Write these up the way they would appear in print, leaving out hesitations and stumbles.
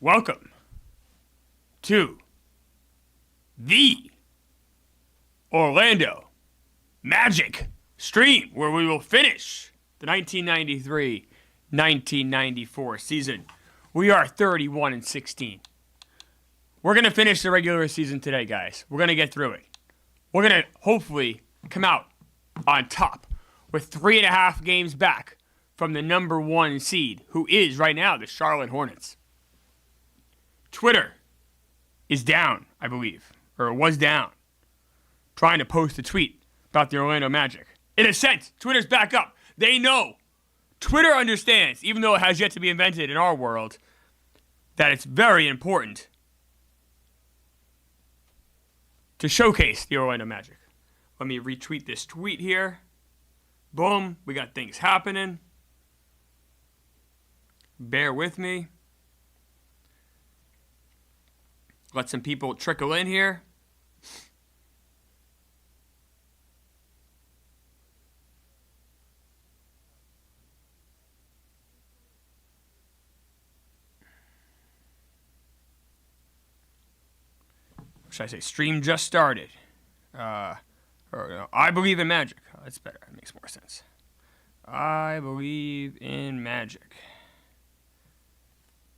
Welcome to the Orlando Magic stream, where we will finish the 1993-1994 season. We are 31-16. We're going to finish the regular season today, guys. We're going to get through it. We're going to hopefully come out on top with 3.5 games back from the number 1 seed, who is right now the Charlotte Hornets. Twitter is down, I believe, or it was down, trying to post a tweet about the Orlando Magic. In a sense, Twitter's back up. They know. Twitter understands, even though it has yet to be invented in our world, that it's very important to showcase the Orlando Magic. Let me retweet this tweet here. Boom. We got things happening. Bear with me. Let some people trickle in here. Should I say stream just started? I believe in magic. Oh, that's better. That makes more sense. I believe in magic.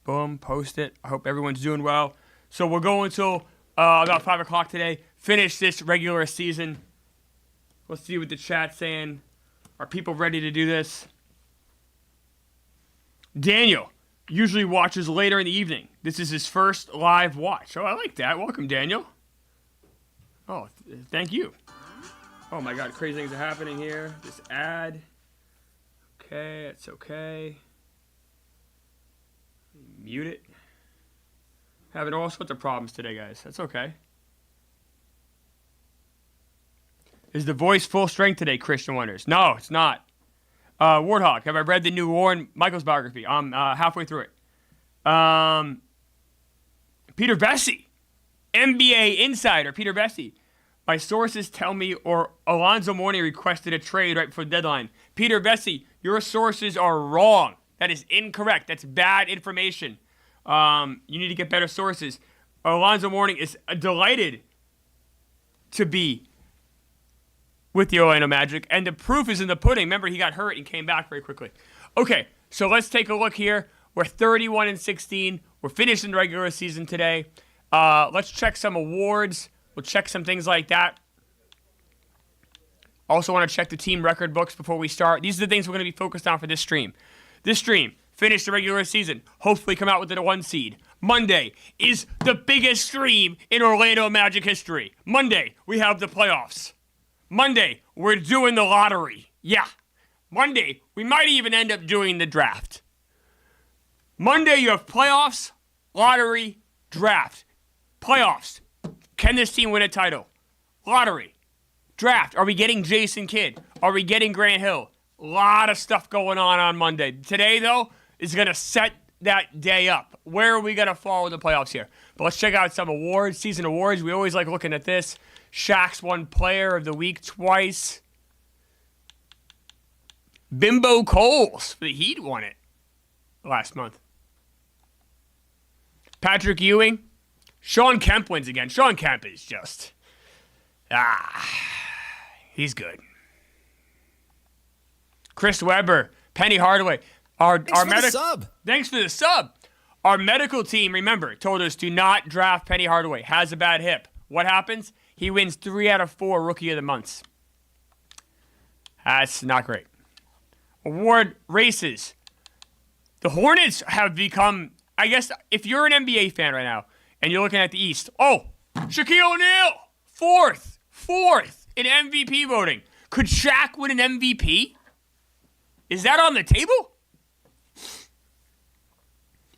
Boom, post it. I hope everyone's doing well. So we're going till about 5 o'clock today. Finish this regular season. Let's see what the chat's saying. Are people ready to do this? Daniel usually watches later in the evening. This is his first live watch. Oh, I like that. Welcome, Daniel. Oh, thank you. Oh my God, crazy things are happening here. This ad. Okay, it's okay. Mute it. Having all sorts of problems today, guys. That's okay. Is the voice full strength today, Christian wonders? No, it's not. Warthog, have I read the new Warren Michaels biography? I'm halfway through it. Peter Vesey, NBA insider, Peter Vesey. My sources tell me Alonzo Mourning requested a trade right before the deadline. Peter Vesey, your sources are wrong. That is incorrect. That's bad information. You need to get better sources. Alonzo Mourning is delighted to be with the Orlando Magic, and the proof is in the pudding. Remember, he got hurt and came back very quickly. Okay, so let's take a look here. We're 31-16. We're finishing the regular season today. Let's check some awards. We'll check some things like that. Also want to check the team record books before we start. These are the things we're going to be focused on for this stream. This stream, finish the regular season. Hopefully come out with the 1 seed. Monday is the biggest stream in Orlando Magic history. Monday, we have the playoffs. Monday, we're doing the lottery. Yeah. Monday, we might even end up doing the draft. Monday, you have playoffs, lottery, draft. Playoffs. Can this team win a title? Lottery. Draft. Are we getting Jason Kidd? Are we getting Grant Hill? A lot of stuff going on Monday. Today, though, is going to set that day up. Where are we going to fall in the playoffs here? But let's check out some awards, season awards. We always like looking at this. Shaq's won Player of the Week twice. Bimbo Coles for the Heat won it last month. Patrick Ewing. Sean Kemp wins again. Sean Kemp is just... he's good. Chris Webber. Penny Hardaway. Thanks for the sub. Our medical team, remember, told us do not draft Penny Hardaway. Has a bad hip. What happens? He wins 3 out of 4 Rookie of the Months. That's not great. Award races. The Hornets have become, I guess, if you're an NBA fan right now, and you're looking at the East, Shaquille O'Neal, fourth in MVP voting. Could Shaq win an MVP? Is that on the table?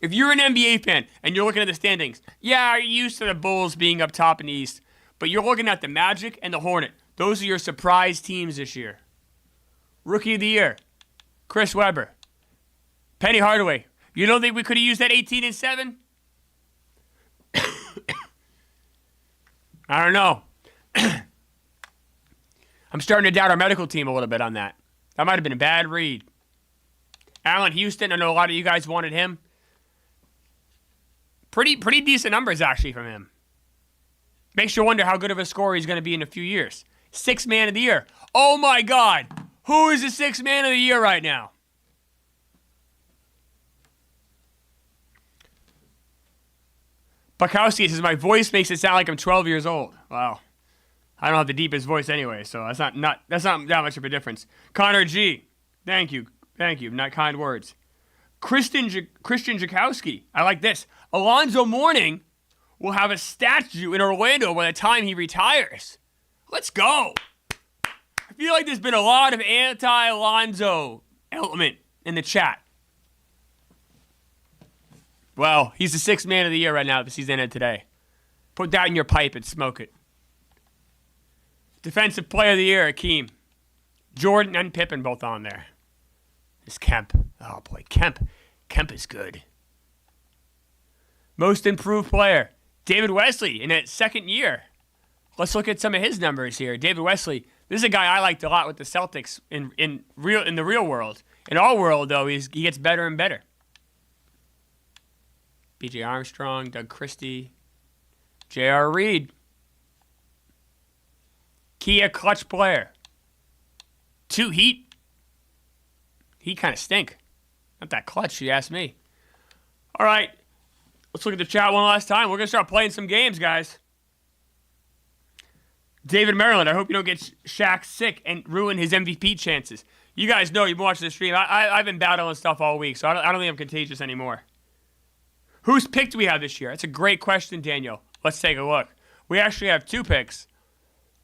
If you're an NBA fan and you're looking at the standings, you're used to the Bulls being up top in the East, but you're looking at the Magic and the Hornet. Those are your surprise teams this year. Rookie of the Year, Chris Webber. Penny Hardaway. You don't think we could have used that 18-7? I don't know. I'm starting to doubt our medical team a little bit on that. That might have been a bad read. Allen Houston, I know a lot of you guys wanted him. Pretty decent numbers, actually, from him. Makes you wonder how good of a scorer he's going to be in a few years. Sixth man of the year. Oh, my God. Who is the sixth man of the year right now? Bukowski says, my voice makes it sound like I'm 12 years old. Wow. I don't have the deepest voice anyway, so that's not that much of a difference. Connor G. Thank you. Not kind words. Christian Jakowski. I like this. Alonzo Mourning will have a statue in Orlando by the time he retires. Let's go. I feel like there's been a lot of anti-Alonzo element in the chat. Well, he's the sixth man of the year right now if the season ended today. Put that in your pipe and smoke it. Defensive player of the year, Akeem. Jordan and Pippen both on there. There's Kemp. Oh, boy, Kemp. Kemp is good. Most improved player, David Wesley in that second year. Let's look at some of his numbers here. David Wesley, this is a guy I liked a lot with the Celtics in the real world. In our world, though, he gets better and better. B.J. Armstrong, Doug Christie, J.R. Reed. Kia clutch player. 2 Heat. He kind of stink. Not that clutch, you ask me. All right. Let's look at the chat one last time. We're going to start playing some games, guys. David Maryland, I hope you don't get Shaq sick and ruin his MVP chances. You guys know, you've been watching the stream. I've been battling stuff all week, so I don't think I'm contagious anymore. Whose pick do we have this year? That's a great question, Daniel. Let's take a look. We actually have 2 picks.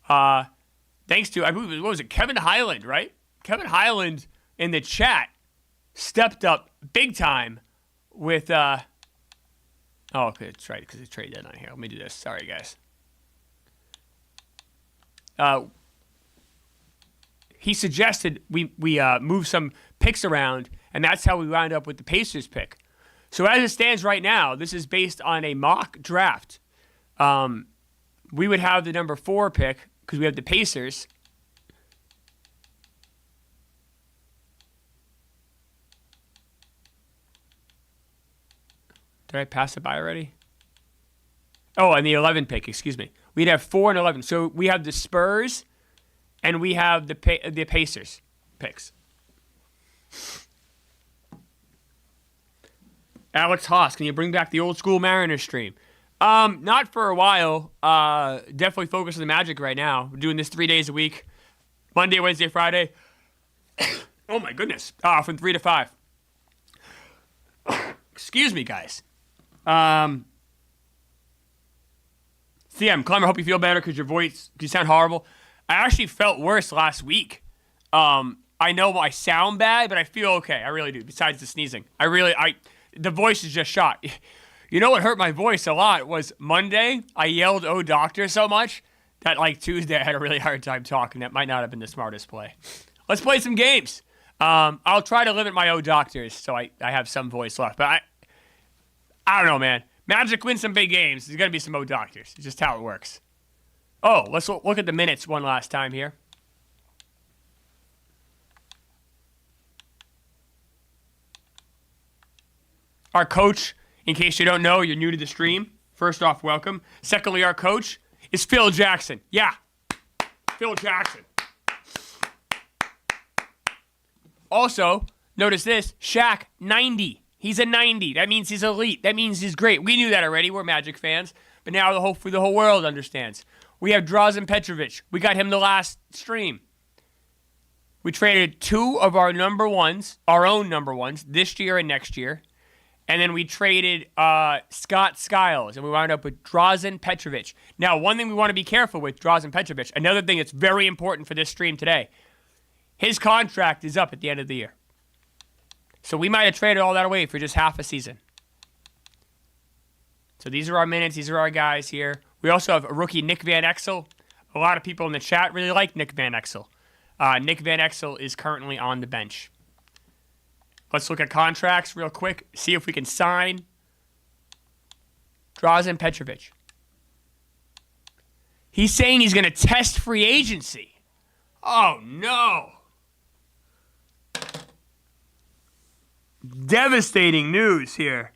Thanks to, I believe, what was it, Kevin Highland, right? Kevin Highland in the chat stepped up big time with, oh, okay, that's right, because it's trade deadline here. Let me do this. Sorry, guys. He suggested we move some picks around, and that's how we wound up with the Pacers pick. So as it stands right now, this is based on a mock draft. We would have the number 4 pick because we have the Pacers. Did I pass it by already? Oh, and the 11 pick, excuse me. We'd have 4 and 11. So we have the Spurs and we have the Pacers picks. Alex Haas, can you bring back the old school Mariners stream? Not for a while. Definitely focus on the Magic right now. We're doing this 3 days a week. Monday, Wednesday, Friday. Oh my goodness. From 3 to 5. Excuse me, guys. CM, Klemmer, I hope you feel better because you sound horrible. I actually felt worse last week. I know I sound bad, but I feel okay. I really do, besides the sneezing. The voice is just shot. You know what hurt my voice a lot was Monday, I yelled, "Oh, doctor," so much that like Tuesday I had a really hard time talking. That might not have been the smartest play. Let's play some games. I'll try to limit my "Oh, doctors" so I have some voice left. But I don't know, man. Magic wins some big games. There's going to be some "Oh, doctors." It's just how it works. Oh, let's look at the minutes one last time here. Our coach, in case you don't know, you're new to the stream. First off, welcome. Secondly, our coach is Phil Jackson. Yeah, Phil Jackson. Also, notice this, Shaq, 90. He's a 90. That means he's elite. That means he's great. We knew that already. We're Magic fans. But now hopefully the whole world understands. We have Drazen Petrovic. We got him the last stream. We traded 2 of our number ones, our own number ones, this year and next year. And then we traded Scott Skiles, and we wound up with Drazen Petrovic. Now, one thing we want to be careful with Drazen Petrovic, another thing that's very important for this stream today, his contract is up at the end of the year. So we might have traded all that away for just half a season. So these are our minutes. These are our guys here. We also have a rookie, Nick Van Exel. A lot of people in the chat really like Nick Van Exel. Nick Van Exel is currently on the bench. Let's look at contracts real quick. See if we can sign Drazen Petrovic. He's saying he's going to test free agency. Oh, no. Devastating news here.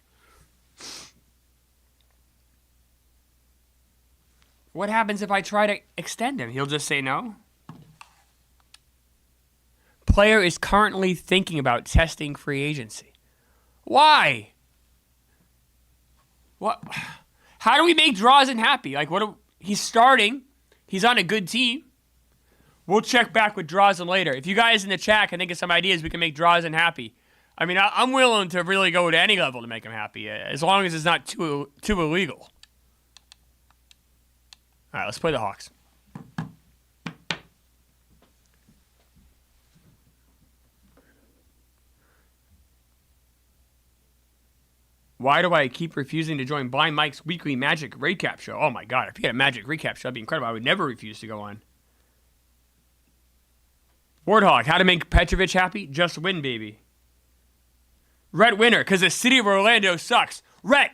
What happens if I try to extend him? He'll just say no? Player is currently thinking about testing free agency. Why? What? How do we make Drazen happy? Like, he's starting. He's on a good team. We'll check back with Drazen later. If you guys in the chat can think of some ideas, we can make Drazen happy. I mean, I'm willing to really go to any level to make him happy, as long as it's not too illegal. All right, let's play the Hawks. Why do I keep refusing to join Blind Mike's weekly Magic recap show? Oh my God, if he had a Magic recap show, that'd be incredible. I would never refuse to go on. Warthog, how to make Petrovic happy? Just win, baby. Rhett Winter, because the city of Orlando sucks. Rhett,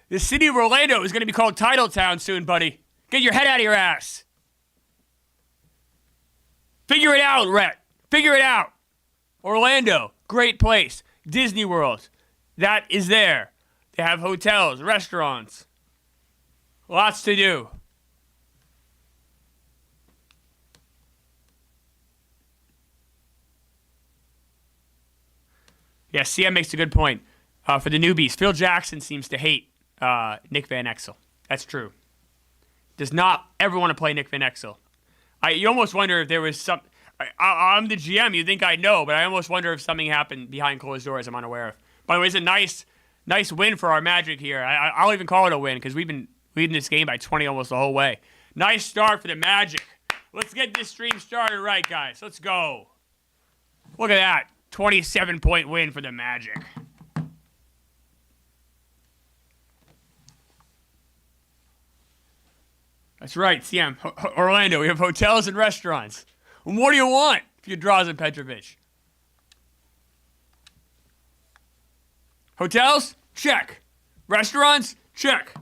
the city of Orlando is going to be called Titletown soon, buddy. Get your head out of your ass. Figure it out, Rhett. Figure it out. Orlando, great place. Disney World, that is there. They have hotels, restaurants. Lots to do. Yeah, CM makes a good point. For the newbies, Phil Jackson seems to hate Nick Van Exel. That's true. Does not ever want to play Nick Van Exel. You almost wonder if there was some... I'm the GM, you think I know, but I almost wonder if something happened behind closed doors I'm unaware of. By the way, it's a nice win for our Magic here. I'll even call it a win because we've been leading this game by 20 almost the whole way. Nice start for the Magic. Let's get this stream started right, guys. Let's go. Look at that. 27-point win for the Magic. That's right, CM. Orlando, we have hotels and restaurants. And what do you want if you Drazen Petrovic? Hotels? Check. Restaurants? Check.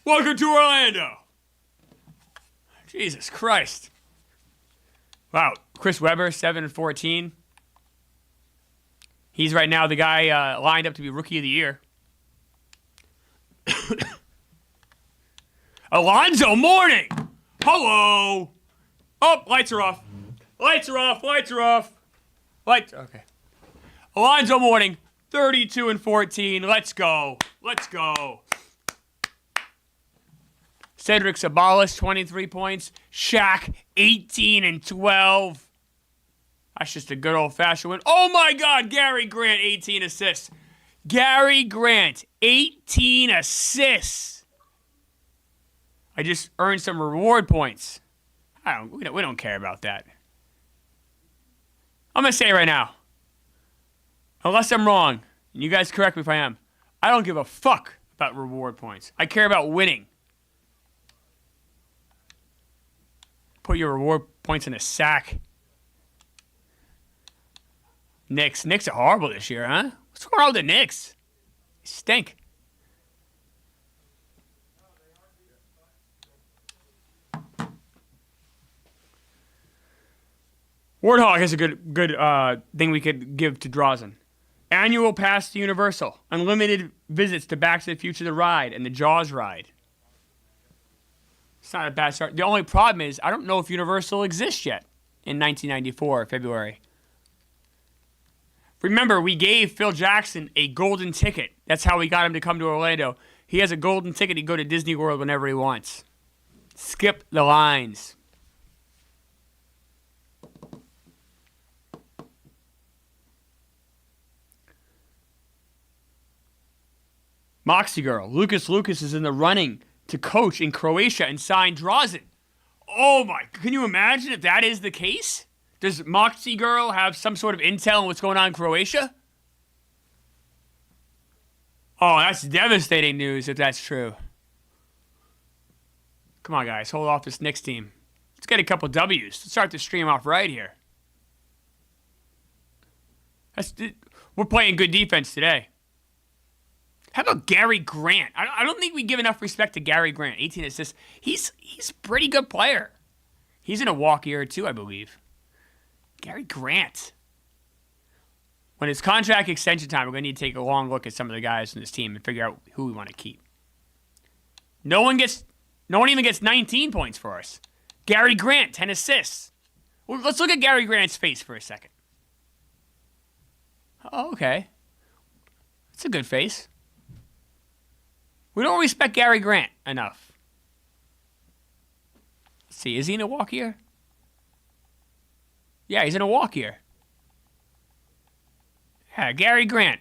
Welcome to Orlando. Jesus Christ. Wow. Chris Webber, 7-14. He's right now the guy lined up to be Rookie of the Year. Alonzo Mourning. Hello. Oh, lights are off. Lights are off. Lights are off. Okay. Alonzo Mourning, 32-14. Let's go. Let's go. Cedric Sabalas, 23 points. Shaq, 18-12. That's just a good old-fashioned win. Oh, my God. Gary Grant, 18 assists. Gary Grant, 18 assists. I just earned some reward points. We don't care about that. I'm going to say it right now. Unless I'm wrong, and you guys correct me if I am, I don't give a fuck about reward points. I care about winning. Put your reward points in a sack. Knicks are horrible this year, huh? What's going on with the Knicks? They stink. Warthog has a good thing we could give to Drazen. Annual pass to Universal. Unlimited visits to Back to the Future the ride and the Jaws ride. It's not a bad start. The only problem is I don't know if Universal exists yet in 1994, February. Remember, we gave Phil Jackson a golden ticket. That's how we got him to come to Orlando. He has a golden ticket to go to Disney World whenever he wants. Skip the lines. Moxie Girl. Lucas is in the running to coach in Croatia and sign Drazen. Oh my, can you imagine if that is the case? Does Moxie Girl have some sort of intel on what's going on in Croatia? Oh, that's devastating news if that's true. Come on, guys. Hold off this Knicks team. Let's get a couple W's. Let's start the stream off right here. We're playing good defense today. How about Gary Grant? I don't think we give enough respect to Gary Grant. 18 assists. He's a pretty good player. He's in a walk year too, I believe. Gary Grant. When it's contract extension time, we're going to need to take a long look at some of the guys in this team and figure out who we want to keep. No one gets No one even gets 19 points for us. Gary Grant, 10 assists. Well, let's look at Gary Grant's face for a second. Oh, okay. It's a good face. We don't respect Gary Grant enough. Let's see, is he in a walk year? Yeah, he's in a walk year. Yeah, Gary Grant.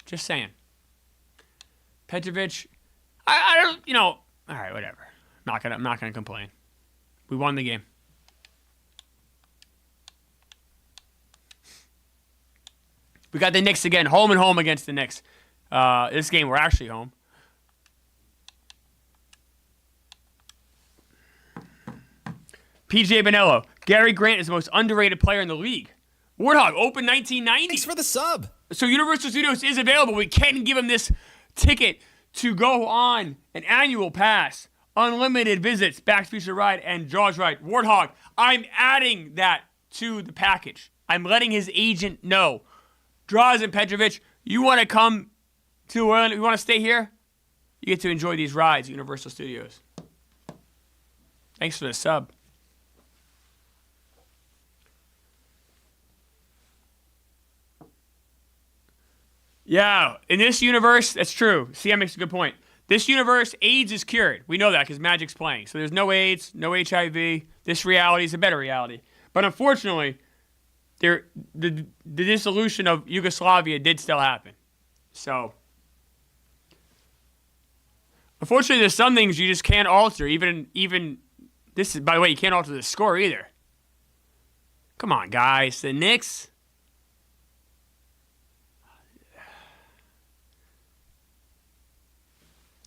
Just saying. Petrovic, I don't, all right, whatever. I'm not gonna complain. We won the game. We got the Knicks again, home and home against the Knicks. This game, we're actually home. PJ Bonello. Gary Grant is the most underrated player in the league. Warthog, open 1990. Thanks for the sub. So Universal Studios is available. We can give him this ticket to go on an annual pass, unlimited visits, Back to the Future Ride, and Jaws Ride. Warthog, I'm adding that to the package. I'm letting his agent know. Draws and Petrovic, you want to come to Orlando? You want to stay here? You get to enjoy these rides at Universal Studios. Thanks for the sub. Yeah, in this universe, that's true. CM makes a good point. This universe, AIDS is cured. We know that because Magic's playing. So there's no AIDS, no HIV. This reality is a better reality. But unfortunately, the dissolution of Yugoslavia did still happen. So, unfortunately, there's some things you just can't alter. Even this is, by the way, you can't alter the score either. Come on, guys. The Knicks.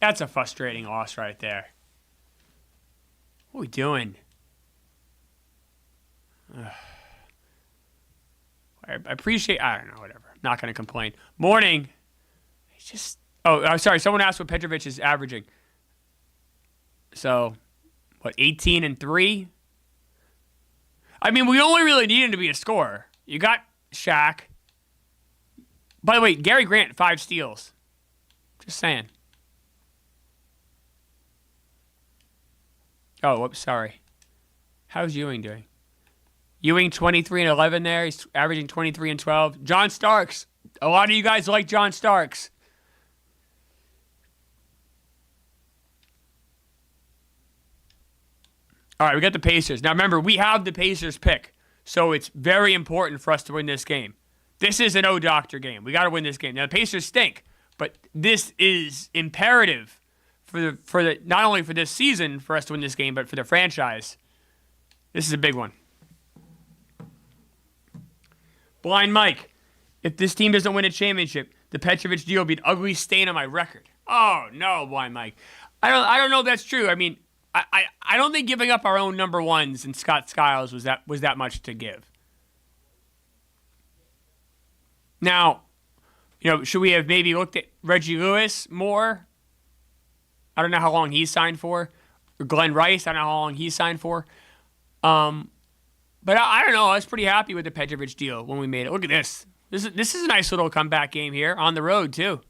That's a frustrating loss right there. What are we doing? I appreciate... I don't know, whatever. I'm not going to complain. Morning. It's just... Oh, I'm sorry. Someone asked what Petrovic is averaging. So, what, 18 and 3? I mean, we only really need him to be a scorer. You got Shaq. By the way, Gary Grant, 5 steals. Just saying. Oh, whoops, sorry. How's Ewing doing? Ewing 23 and 11 there. He's averaging 23 and 12. John Starks. A lot of you guys like John Starks. All right, we got the Pacers. Now remember, we have the Pacers pick. So it's very important for us to win this game. This is an O-Doctor game. We got to win this game. Now the Pacers stink, but this is imperative for the not only for this season for us to win this game, but for the franchise. This is a big one. Blind Mike, if this team doesn't win a championship, the Petrovic deal will be an ugly stain on my record. Oh no, Blind Mike. I don't know if that's true. I mean, I don't think giving up our own number ones and Scott Skiles was that much to give. Now, should we have maybe looked at Reggie Lewis more? I don't know how long he's signed for. Or Glenn Rice, I don't know how long he's signed for. But I don't know. I was pretty happy with the Petrovic deal when we made it. Look at this. This is a nice little comeback game here on the road, too.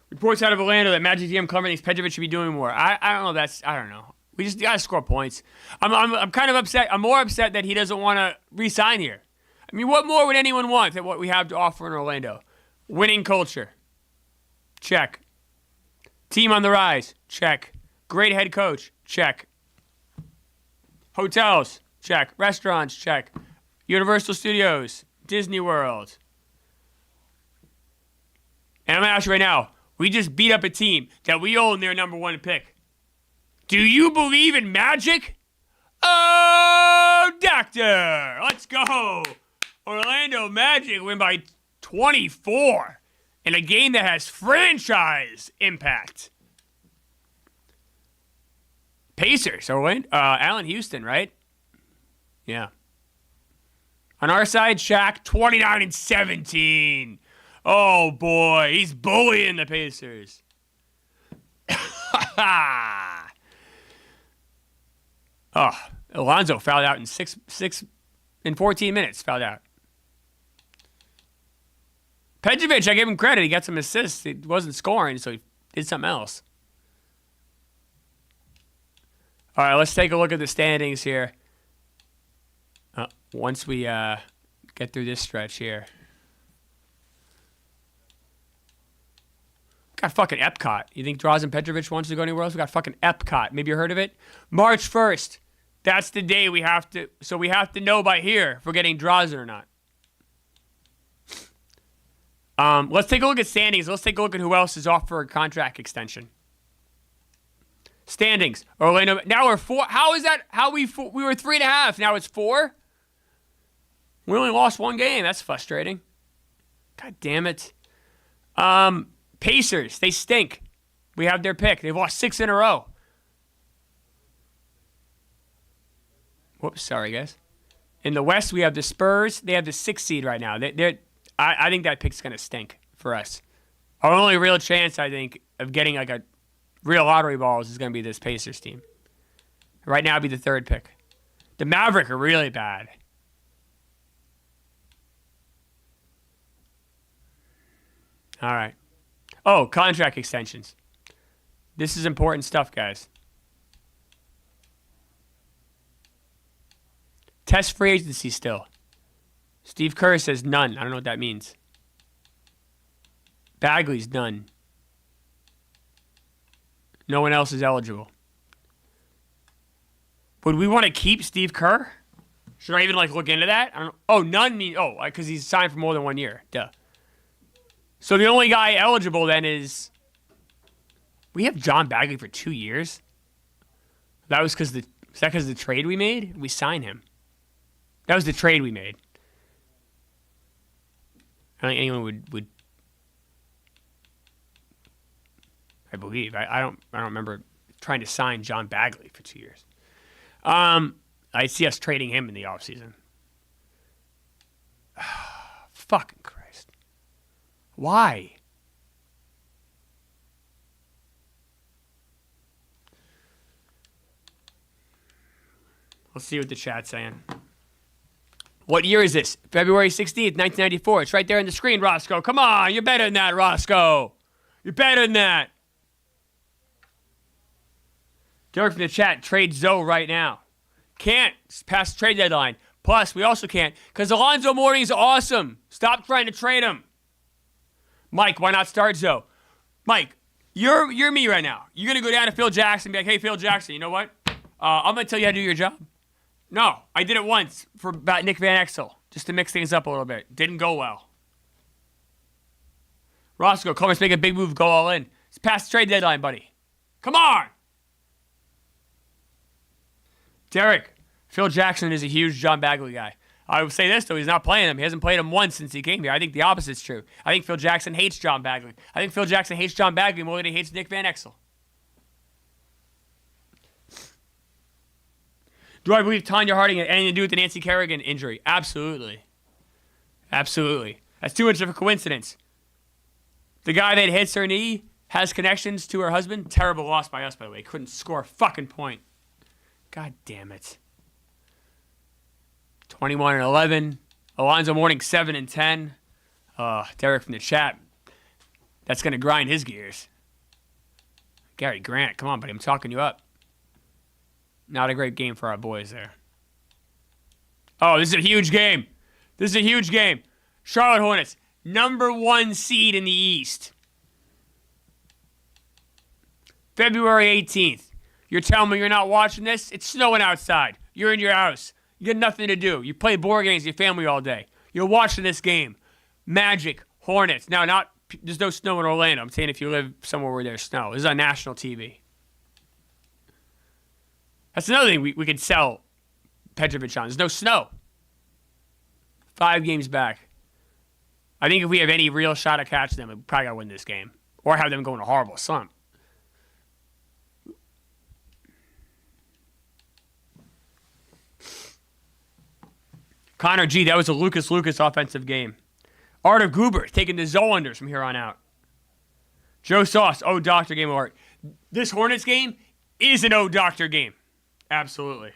Reports out of Orlando that Magic GM Clemmer thinks Petrovic should be doing more. I don't know. I don't know. We just got to score points. I'm kind of upset. I'm more upset that he doesn't want to re-sign here. I mean, what more would anyone want than what we have to offer in Orlando? Winning culture. Check. Team on the rise. Check. Great head coach. Check. Hotels. Check. Restaurants. Check. Universal Studios. Disney World. And I'm going to ask you right now. We just beat up a team that we own their number 1 pick. Do you believe in magic? Oh, doctor. Let's go. Orlando Magic win by 24 in a game that has franchise impact. Pacers, Allen Houston, right? Yeah. On our side, Shaq, 29 and 17. Oh, boy. He's bullying the Pacers. Oh, Alonzo fouled out in 14 minutes. Fouled out. Petrovic, I gave him credit. He got some assists. He wasn't scoring, so he did something else. All right, let's take a look at the standings here. Once we get through this stretch here. Got fucking Epcot. You think Drazen Petrovic wants to go anywhere else? We got fucking Epcot. Maybe you heard of it? March 1st. That's the day we have to... So we have to know by here if we're getting Drazen or not. Let's take a look at standings. Let's take a look at who else is off for a contract extension. Standings. Orlando. Now we're 4. How is that? How we were 3.5. Now it's 4? We only lost 1 game. That's frustrating. God damn it. Pacers. They stink. We have their pick. They've lost 6 in a row. Whoops. Sorry, guys. In the West, we have the Spurs. They have the 6th seed right now. I think that pick's going to stink for us. Our only real chance, I think, of getting like a real lottery balls is going to be this Pacers team. Right now, it'd be the 3rd pick. The Mavericks are really bad. All right. Oh, contract extensions. This is important stuff, guys. Test free agency still. Steve Kerr says none. I don't know what that means. Bagley's none. No one else is eligible. Would we want to keep Steve Kerr? Should I even look into that? I don't know. Oh, none mean because he's signed for more than 1 year. Duh. So the only guy eligible then is we have John Bagley for 2 years. That was because the trade we made? We signed him. That was the trade we made. I don't think anyone would. I believe. I don't remember trying to sign John Bagley for 2 years. I see us trading him in the offseason. Fucking Christ. Why? Let's see what the chat's saying. What year is this? February 16th, 1994. It's right there on the screen, Roscoe. Come on, you're better than that, Roscoe. You're better than that. Derek from the chat, trade Zoe right now. Can't. It's past the trade deadline. Plus, we also can't because Alonzo Mourning's awesome. Stop trying to trade him. Mike, why not start Zoe? Mike, you're me right now. You're going to go down to Phil Jackson and be like, hey, Phil Jackson, you know what? I'm going to tell you how to do your job. No, I did it once for about Nick Van Exel, just to mix things up a little bit. Didn't go well. Roscoe, Clemmer, make a big move, go all in. It's past the trade deadline, buddy. Come on! Derek, Phil Jackson is a huge John Bagley guy. I would say this, though, he's not playing him. He hasn't played him once since he came here. I think the opposite's true. I think Phil Jackson hates John Bagley. I think Phil Jackson hates John Bagley more than he hates Nick Van Exel. Do I believe Tanya Harding had anything to do with the Nancy Kerrigan injury? Absolutely. Absolutely. That's too much of a coincidence. The guy that hits her knee has connections to her husband. Terrible loss by us, by the way. Couldn't score a fucking point. God damn it. 21-11. Alonzo Mourning 7-10. Derek from the chat. That's going to grind his gears. Gary Grant, come on, buddy. I'm talking you up. Not a great game for our boys there. Oh, this is a huge game. This is a huge game. Charlotte Hornets, #1 seed in the East. February 18th. You're telling me you're not watching this? It's snowing outside. You're in your house. You got nothing to do. You play board games with your family all day. You're watching this game. Magic, Hornets. Now, there's no snow in Orlando. I'm saying if you live somewhere where there's snow. This is on national TV. That's another thing we could sell Petrovic on. There's no snow. 5 games back. I think if we have any real shot at catching them, we probably got to win this game. Or have them go in a horrible slump. Connor G, that was a Lucas offensive game. Art of Goober taking the Zolanders from here on out. Joe Sauce, Doctor game of art. This Hornets game is an Doctor game. Absolutely.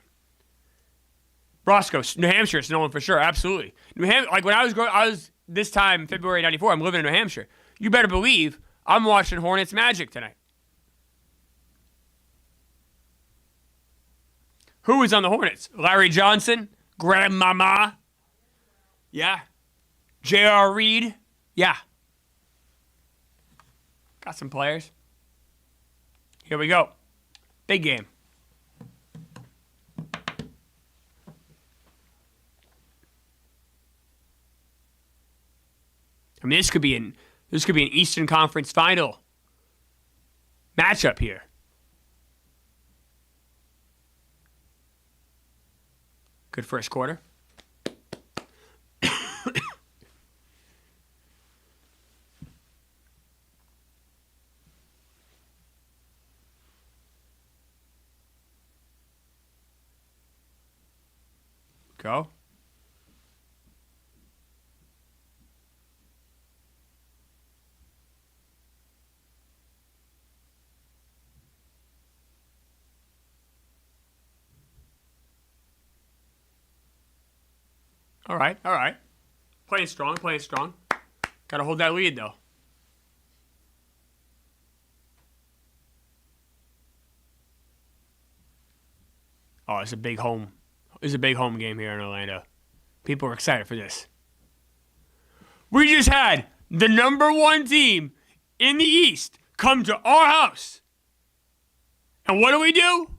Roscoe, New Hampshire, snowing for sure. Absolutely. New Hampshire, when I was growing, this time, February 94, I'm living in New Hampshire. You better believe I'm watching Hornets Magic tonight. Who is on the Hornets? Larry Johnson, Grandmama. Yeah. J.R. Reed. Yeah. Got some players. Here we go. Big game. I mean, this could be an Eastern Conference Final matchup here. Good first quarter. Go. All right, all right. Playing strong, playing strong. Got to hold that lead, though. Oh, it's a big home. It's a big home game here in Orlando. People are excited for this. We just had the #1 team in the East come to our house. And what do?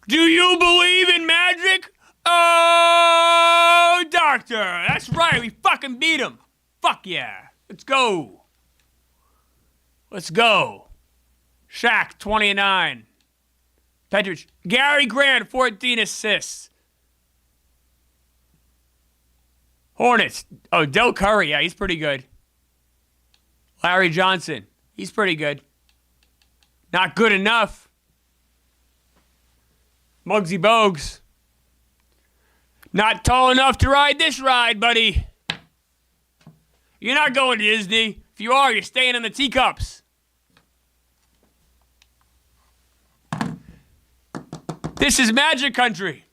Do you believe in magic? Oh, doctor. That's right. We fucking beat him. Fuck yeah. Let's go. Let's go. Shaq, 29. Petric. Gary Grant, 14 assists. Hornets. Oh, Del Curry. Yeah, he's pretty good. Larry Johnson. He's pretty good. Not good enough. Muggsy Bogues. Not tall enough to ride this ride, buddy. You're not going to Disney. If you are, you're staying in the teacups. This is Magic Country.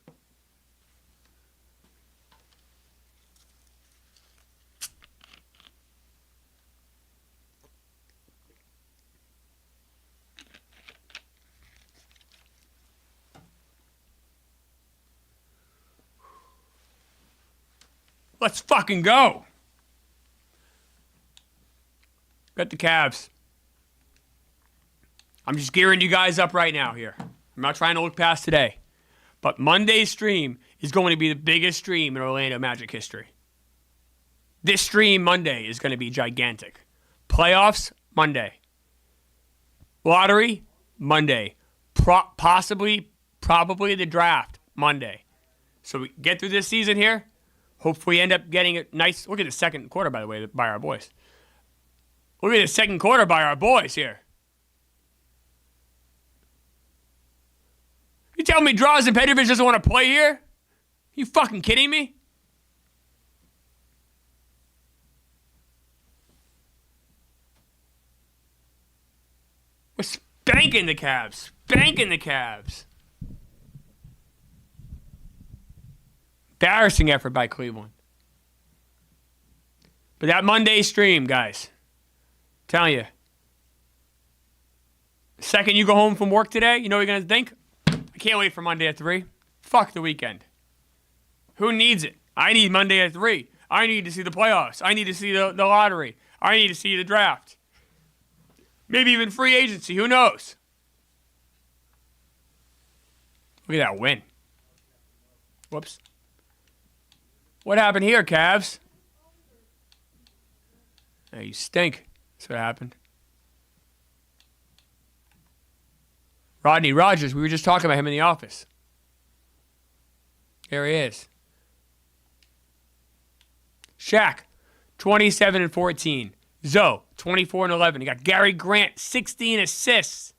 Let's fucking go. Got the Cavs. I'm just gearing you guys up right now here. I'm not trying to look past today. But Monday's stream is going to be the biggest stream in Orlando Magic history. This stream Monday is going to be gigantic. Playoffs, Monday. Lottery, Monday. Probably the draft, Monday. So we get through this season here. Hopefully end up getting a nice... Look at the second quarter, by the way, by our boys. Look at the second quarter by our boys here. You tell me Drazen Petrovic doesn't want to play here? You fucking kidding me? We're spanking the Cavs. Spanking the Cavs. Embarrassing effort by Cleveland. But that Monday stream, guys, I'm telling you, the second you go home from work today, you know what you're going to think? I can't wait for Monday at 3. Fuck the weekend. Who needs it? I need Monday at 3. I need to see the playoffs. I need to see the lottery. I need to see the draft. Maybe even free agency. Who knows? Look at that win. Whoops. What happened here, Cavs? Hey, you stink. That's what happened. Rodney Rogers, we were just talking about him in the office. There he is. Shaq, 27 and 14. Zoe, 24 and 11. You got Gary Grant, 16 assists.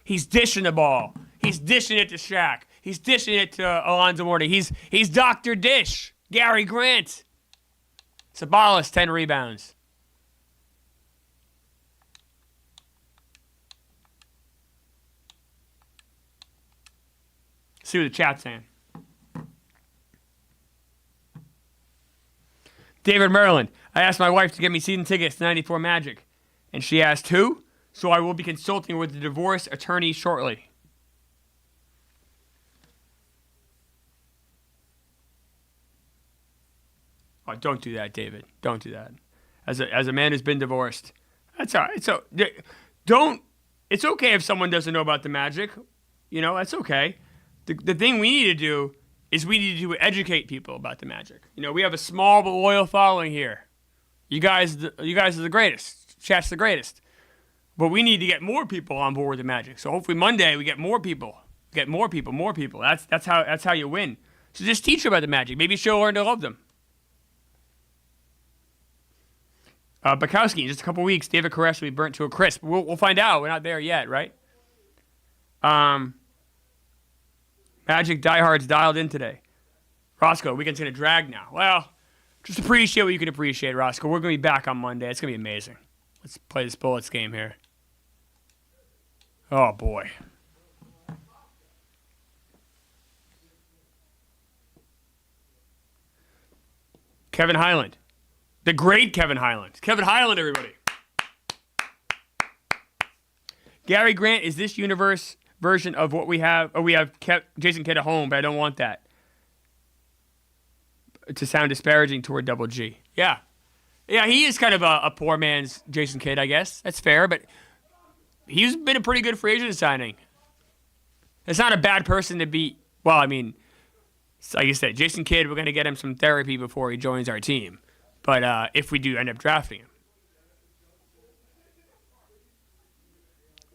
He's dishing the ball. He's dishing it to Shaq. He's dishing it to Alonzo Mourning. He's Dr. Dish. Gary Grant. Sabalas, 10 rebounds. See what the chat's saying. David Maryland. I asked my wife to get me season tickets to 94 Magic. And she asked who? So I will be consulting with the divorce attorney shortly. Oh, don't do that, David. Don't do that. As a man who's been divorced, that's all right. So don't. It's okay if someone doesn't know about the Magic. You know, that's okay. The thing we need to do is we need to educate people about the Magic. You know, we have a small but loyal following here. You guys are the greatest. Chat's the greatest. But we need to get more people on board with the Magic. So hopefully Monday we get more people. More people. That's how you win. So just teach her about the Magic. Maybe she'll learn to love them. Bukowski, in just a couple weeks, David Koresh will be burnt to a crisp. We'll find out. We're not there yet, right? Magic diehards dialed in today. Roscoe, weekend's going to drag now. Well, just appreciate what you can appreciate, Roscoe. We're going to be back on Monday. It's going to be amazing. Let's play this Bullets game here. Oh, boy. Kevin Highland. The great Kevin Highland. Kevin Highland, everybody. Gary Grant is this universe version of what we have. Oh, we have Jason Kidd at home, but I don't want that to sound disparaging toward Double G. Yeah, he is kind of a poor man's Jason Kidd, I guess. That's fair, but he's been a pretty good free agent signing. It's not a bad person to be. Well, I mean, like you said, Jason Kidd, we're going to get him some therapy before he joins our team. But if we do end up drafting him,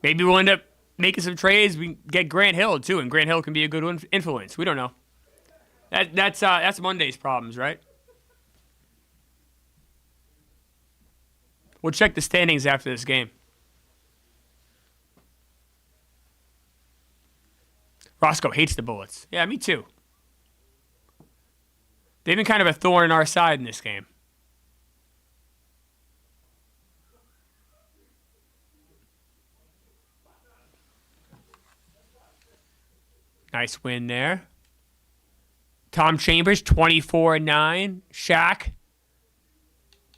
maybe we'll end up making some trades. We get Grant Hill too, and Grant Hill can be a good influence. We don't know. That's Monday's problems, right? We'll check the standings after this game. Roscoe hates the Bullets. Yeah, me too. They've been kind of a thorn in our side in this game. Nice win there. Tom Chambers, 24-9. Shaq.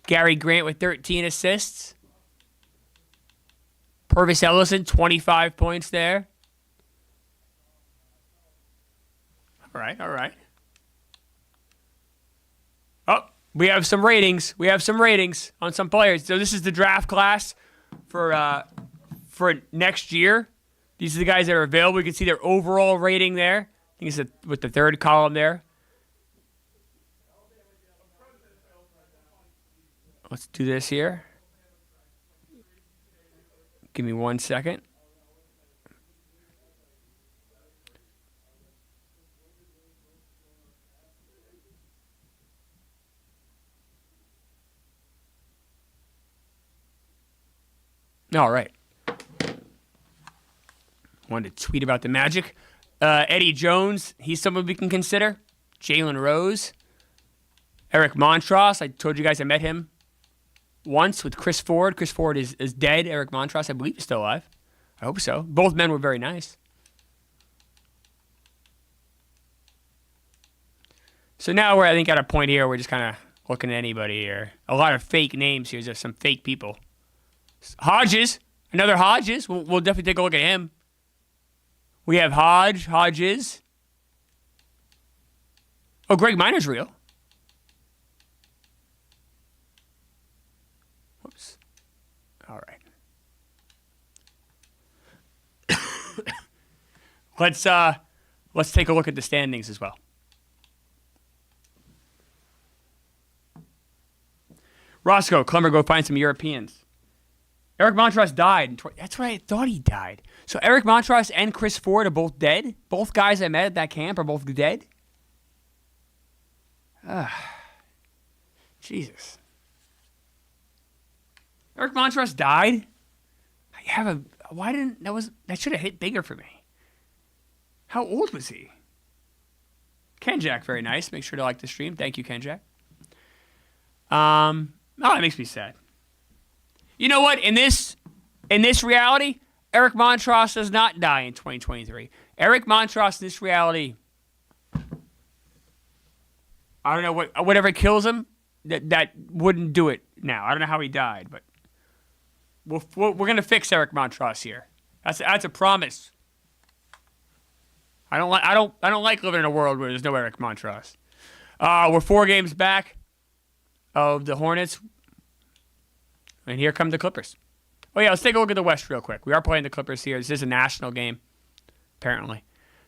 Gary Grant with 13 assists. Purvis Ellison, 25 points there. All right. Oh, we have some ratings. On some players. So this is the draft class for next year. These are the guys that are available. You can see their overall rating there. I think it's with the third column there. Let's do this here. Give me 1 second. All right. Wanted to tweet about the Magic. Eddie Jones, he's someone we can consider. Jalen Rose. Eric Montross, I told you guys I met him once with Chris Ford. Chris Ford is dead. Eric Montross, I believe, is still alive. I hope so. Both men were very nice. So now we're, I think, at a point here, we're just kind of looking at anybody here. A lot of fake names here. There's some fake people. Hodges. Another Hodges. We'll definitely take a look at him. We have Hodges. Oh, Greg Miner's real. Whoops. All right. Let's take a look at the standings as well. Roscoe, Klemmer, go find some Europeans. Eric Montross died. That's what I thought he died. So Eric Montross and Chris Ford are both dead? Both guys I met at that camp are both dead? Jesus. Eric Montross died? That should have hit bigger for me. How old was he? Ken Jack, very nice. Make sure to like the stream. Thank you, Ken Jack. That makes me sad. You know what? In this reality, Eric Montross does not die in 2023. Eric Montross, in this reality, I don't know whatever kills him, that wouldn't do it now. I don't know how he died, but we're going to fix Eric Montross here. That's a promise. I don't like living in a world where there's no Eric Montross. We're 4 games back of the Hornets, and here come the Clippers. Oh yeah, let's take a look at the West real quick. We are playing the Clippers here. This is a national game, apparently.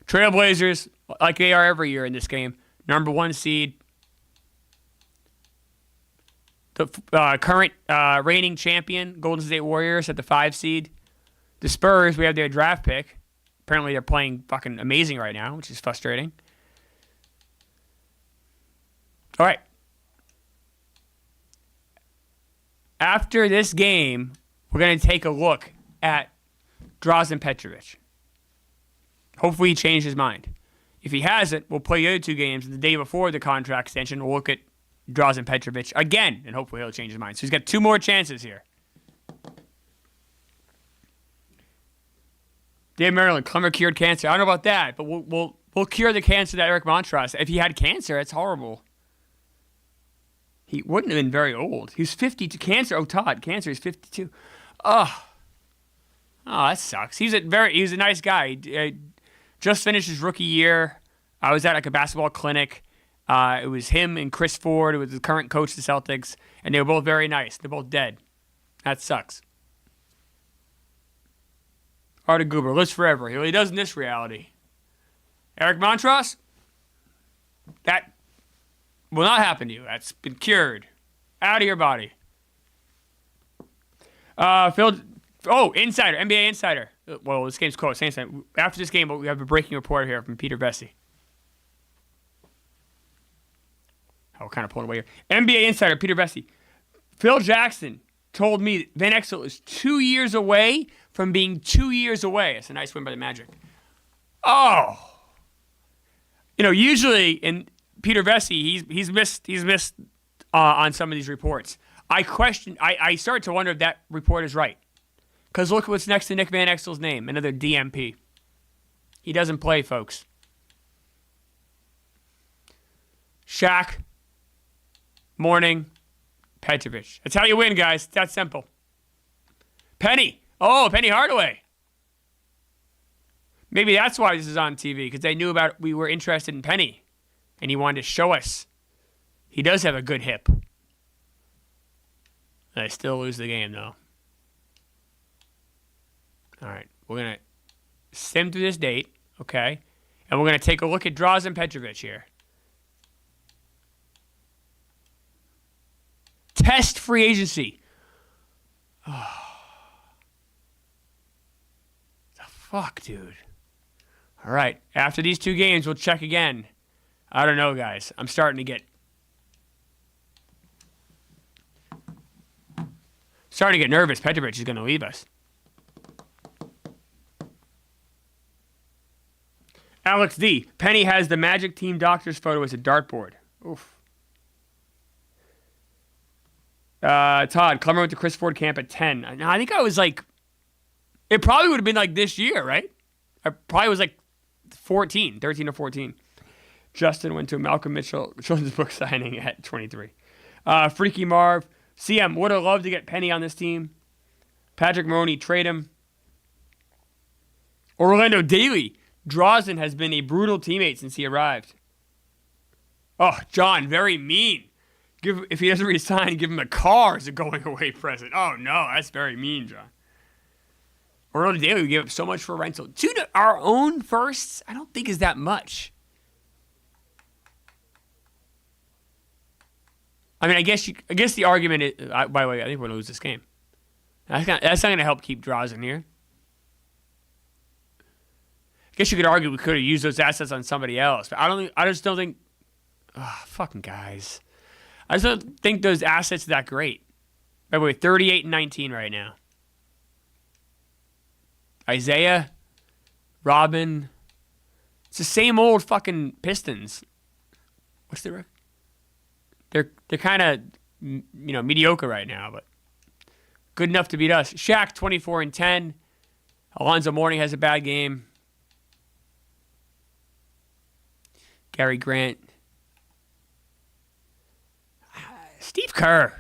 Trailblazers, like they are every year in this game, number 1 seed. The current reigning champion, Golden State Warriors, at the 5 seed. The Spurs, we have their draft pick. Apparently they're playing fucking amazing right now, which is frustrating. All right. After this game, we're going to take a look at Drazen Petrovic. Hopefully he changed his mind. If he hasn't, we'll play the other 2 games. And the day before the contract extension, we'll look at Drazen Petrovic again, and hopefully he'll change his mind. So he's got 2 more chances here. Dave Maryland, Klemmer cured cancer. I don't know about that, but we'll cure the cancer that Eric Montross. If he had cancer, it's horrible. He wouldn't have been very old. He was 52. Cancer. Oh, Todd. Cancer is 52. Oh, that sucks. He was a nice guy. He just finished his rookie year. I was at like a basketball clinic. It was him and Chris Ford, who was the current coach of the Celtics, and they were both very nice. They're both dead. That sucks. Arda Goober lives forever. He does in this reality. Eric Montross? That will not happen to you. That's been cured. Out of your body. Insider, NBA Insider. Well, this game's close. After this game, we have a breaking report here from Peter Vesey. I'll kind of pull it away here. NBA Insider, Peter Vesey. Phil Jackson told me Van Exel is 2 years away from being 2 years away. It's a nice win by the Magic. Oh. Usually in Peter Vesey, he's missed on some of these reports. I start to wonder if that report is right. Because look what's next to Nick Van Exel's name, another DMP. He doesn't play, folks. Shaq, Mourning, Petrovic. That's how you win, guys. It's that simple. Penny. Oh, Penny Hardaway. Maybe that's why this is on TV, because they knew we were interested in Penny, and he wanted to show us he does have a good hip. I still lose the game, though. All right, we're going to sim through this date, okay? And we're going to take a look at Drazen Petrovic here. Test free agency. Oh. The fuck, dude. All right, after these 2 games, we'll check again. I don't know, guys. I'm starting to get nervous. Petrovic is going to leave us. Alex D. Penny has the Magic team doctor's photo as a dartboard. Oof. Todd, Klemmer went to Chris Ford camp at 10. I think I was like, it probably would have been like this year, right? I probably was like 13 or 14. Justin went to a Malcolm Mitchell children's book signing at 23. Freaky Marv. CM, would have loved to get Penny on this team. Patrick Maroney, trade him. Orlando Daly. Drazen has been a brutal teammate since he arrived. Oh, John, very mean. If he doesn't resign, give him a car as a going-away present. Oh, no, that's very mean, John. Orlando Daly, we gave up so much for a rental. 2 to our own firsts, I don't think is that much. I mean, I guess the argument is, by the way, I think we're going to lose this game. That's not going to help keep Drazen here. I guess you could argue we could have used those assets on somebody else, but I just don't think. Oh, fucking guys, I just don't think those assets are that great. By the way, 38-19 right now. Isaiah, Robin, it's the same old fucking Pistons. What's the record? They're kind of mediocre right now, but good enough to beat us. Shaq 24-10. Alonzo Mourning has a bad game. Gary Grant. Steve Kerr.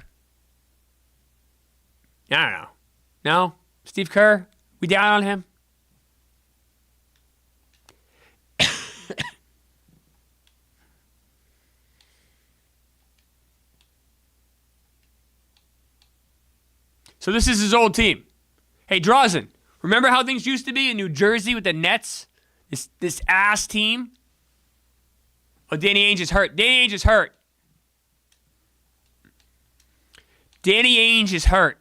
I don't know. No? Steve Kerr? We down on him? So this is his old team. Hey, Drazen, remember how things used to be in New Jersey with the Nets? This ass team? Oh, Danny Ainge is hurt. Danny Ainge is hurt. Danny Ainge is hurt.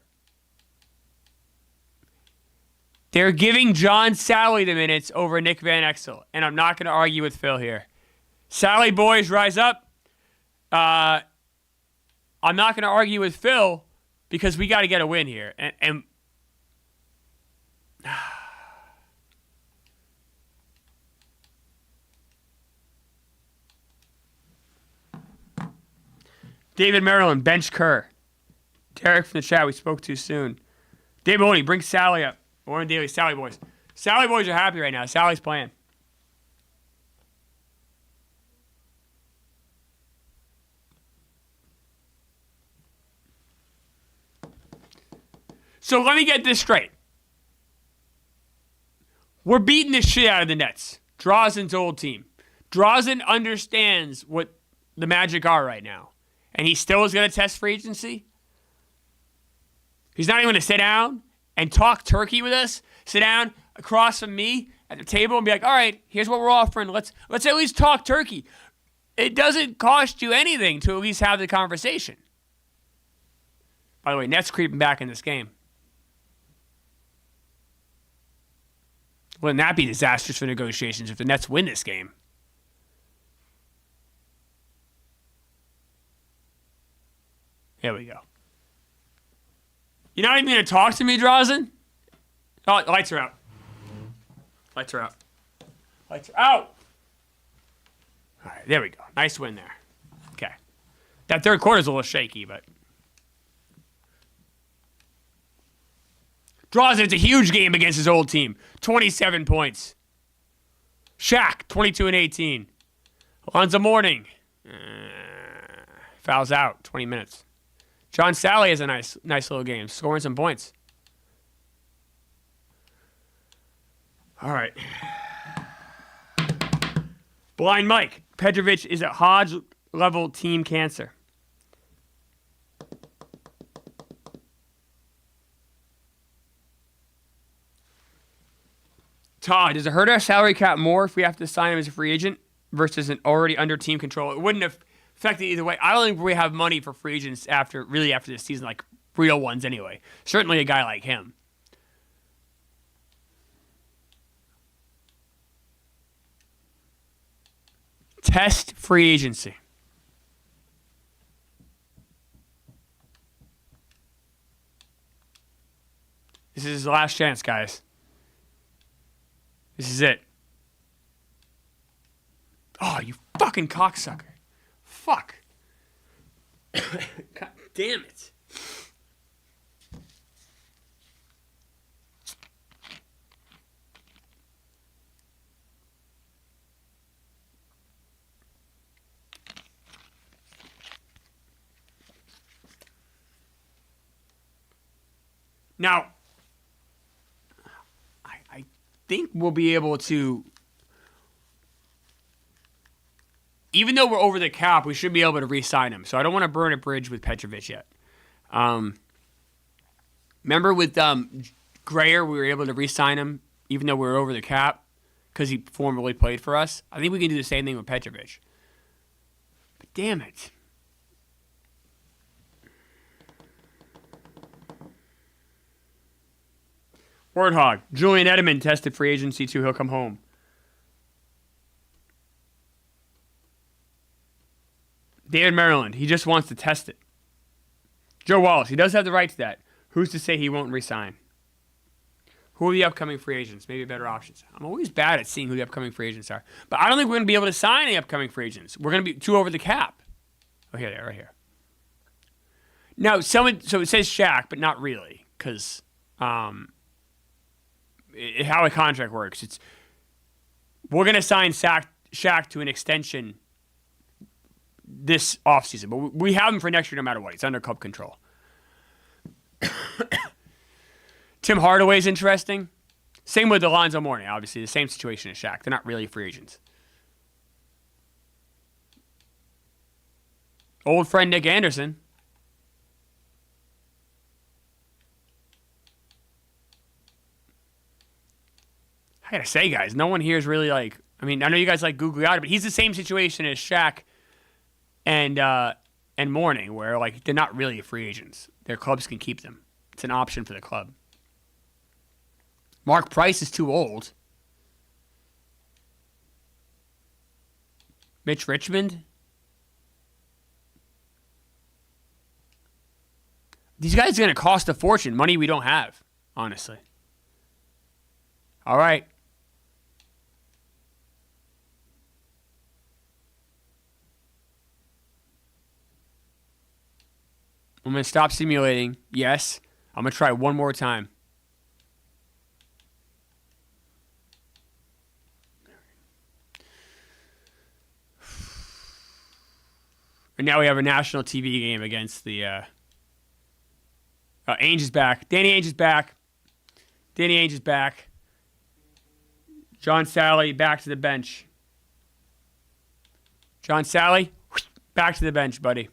They're giving John Sally the minutes over Nick Van Exel. And I'm not going to argue with Phil here. Sally boys, rise up. I'm not going to argue with Phil because we got to get a win here. And David Maryland, bench Kerr. Derek from the chat, we spoke too soon. Dave Maloney, bring Sally up. Warren Daly, Sally boys. Sally boys are happy right now. Sally's playing. So let me get this straight. We're beating the shit out of the Nets. Drazen's old team. Drazen understands what the Magic are right now. And he still is going to test free agency? He's not even going to sit down and talk turkey with us? Sit down across from me at the table and be like, all right, here's what we're offering. Let's at least talk turkey. It doesn't cost you anything to at least have the conversation. By the way, Nets creeping back in this game. Wouldn't that be disastrous for negotiations if the Nets win this game? Here we go. You're not even going to talk to me, Drazen? Oh, lights are out. Lights are out. Lights are out. All right, there we go. Nice win there. Okay. That third quarter's a little shaky, but... Drazen, it's a huge game against his old team. 27 points. Shaq, 22 and 18. Alonzo Mourning. Fouls out, 20 minutes. John Sally has a nice little game, scoring some points. All right. Blind Mike. Petrovic is a Hodge-level team cancer. Todd, does it hurt our salary cap more if we have to sign him as a free agent versus an already under team control? It wouldn't have affected either way. I don't think we have money for free agents after this season, like real ones anyway. Certainly a guy like him. Test free agency. This is his last chance, guys. This is it. Oh, you fucking cocksucker. Fuck. God damn it. Now, I think we'll be able to, even though we're over the cap, we should be able to re-sign him. So I don't want to burn a bridge with Petrovic yet. Remember with Grayer, we were able to re-sign him even though we were over the cap because he formerly played for us. I think we can do the same thing with Petrovic. But damn it. Wordhog. Julian Edelman tested free agency too. He'll come home. David Maryland. He just wants to test it. Joe Wallace. He does have the right to that. Who's to say he won't resign? Who are the upcoming free agents? Maybe better options. I'm always bad at seeing who the upcoming free agents are. But I don't think we're going to be able to sign any upcoming free agents. We're going to be too over the cap. Oh, here they are, right here. Now, so it says Shaq, but not really. Because... how a contract works. We're going to sign Shaq to an extension this offseason, but we have him for next year no matter what. He's under club control. Tim Hardaway's interesting. Same with Alonzo Mourning, obviously. The same situation as Shaq. They're not really free agents. Old friend Nick Anderson. I gotta say, guys, no one here is really like... I mean, I know you guys like googly eyed, but he's the same situation as Shaq and Mourning, where like they're not really free agents. Their clubs can keep them. It's an option for the club. Mark Price is too old. Mitch Richmond. These guys are going to cost a fortune. Money we don't have, honestly. All right. I'm going to stop simulating. Yes. I'm going to try one more time. And now we have a national TV game against the... Ainge is back. Danny Ainge is back. Danny Ainge is back. John Sally back to the bench. John Sally, back to the bench, buddy.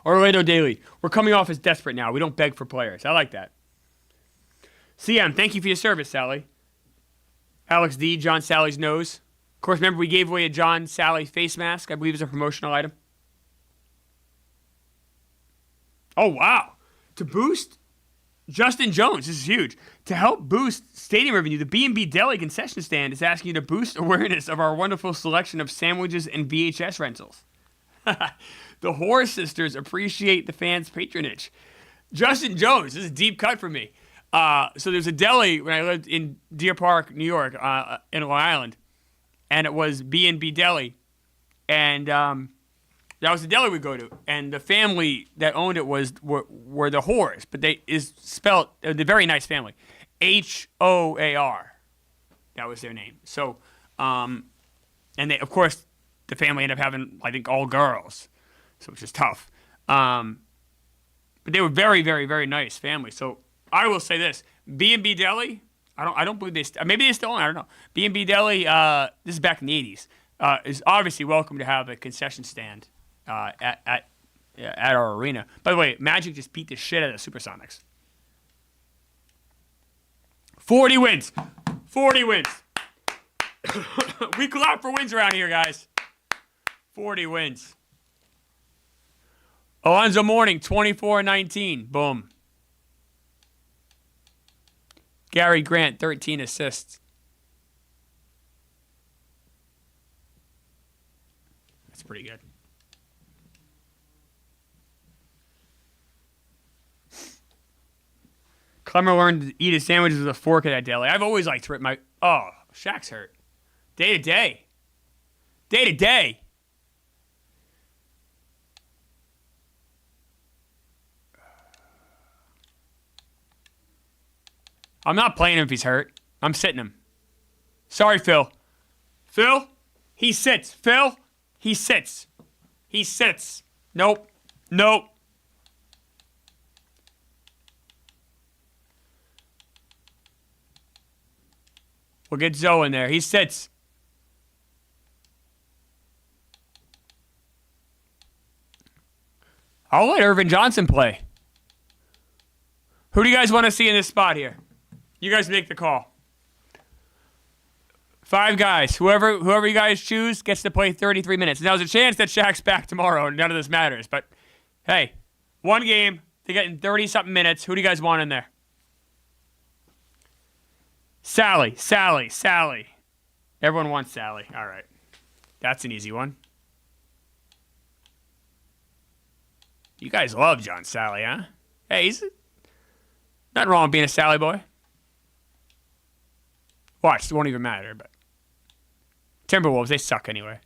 Orlando Daily. We're coming off as desperate now. We don't beg for players. I like that. CM, thank you for your service, Sally. Alex D, John Sally's nose. Of course, remember we gave away a John Sally face mask. I believe it's a promotional item. Oh, wow. To boost Justin Jones, this is huge. To help boost stadium revenue, the B&B Deli concession stand is asking you to boost awareness of our wonderful selection of sandwiches and VHS rentals. The Horror Sisters appreciate the fans' patronage. Justin Jones, this is a deep cut for me. So there's a deli when I lived in Deer Park, New York, in Long Island, and it was B&B Deli, and that was the deli we go to. And the family that owned it were the Horrors, but they is spelled the very nice family, Hoar. That was their name. So, and they of course the family ended up having I think all girls. So which is tough. But they were very, very, very nice family. So I will say this. B&B Deli, I don't believe maybe they still own, I don't know. B&B Deli, this is back in the 80s, is obviously welcome to have a concession stand at our arena. By the way, Magic just beat the shit out of the SuperSonics. 40 wins. 40 wins. We clap for wins around here, guys. 40 wins. Alonzo Mourning, 24-19. Boom. Gary Grant, 13 assists. That's pretty good. Klemmer learned to eat his sandwiches with a fork at that deli. I've always liked to rip my... Oh, Shaq's hurt. Day to day. Day to day. I'm not playing him if he's hurt. I'm sitting him. Sorry, Phil. Phil, he sits. Phil, he sits. He sits. Nope. Nope. We'll get Zoe in there. He sits. I'll let Irvin Johnson play. Who do you guys want to see in this spot here? You guys make the call. 5 guys. Whoever you guys choose gets to play 33 minutes. Now, there's a chance that Shaq's back tomorrow, and none of this matters. But, hey, one game. They're getting 30-something minutes. Who do you guys want in there? Sally. Everyone wants Sally. All right. That's an easy one. You guys love John Sally, huh? Hey, he's... Nothing wrong with being a Sally boy. Watch, it won't even matter, but... Timberwolves, they suck anyway.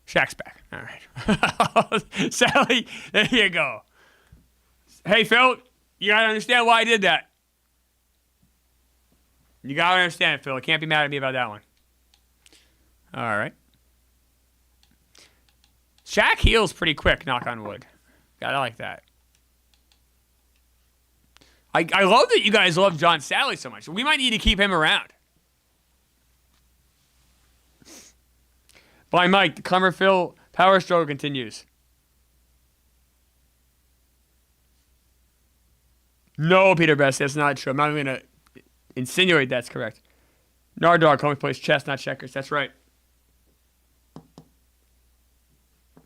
Shaq's back. All right. Sally, there you go. Hey, Phil, you got to understand why I did that. You got to understand, Phil. You can't be mad at me about that one. All right. Shaq heals pretty quick, knock on wood. I like that. I love that you guys love John Sally so much. We might need to keep him around. Blind Mike, the Klemmer Phil power struggle continues. No, Peter Best, that's not true. I'm not even going to insinuate that's correct. Nardog only plays chess, not checkers. That's right.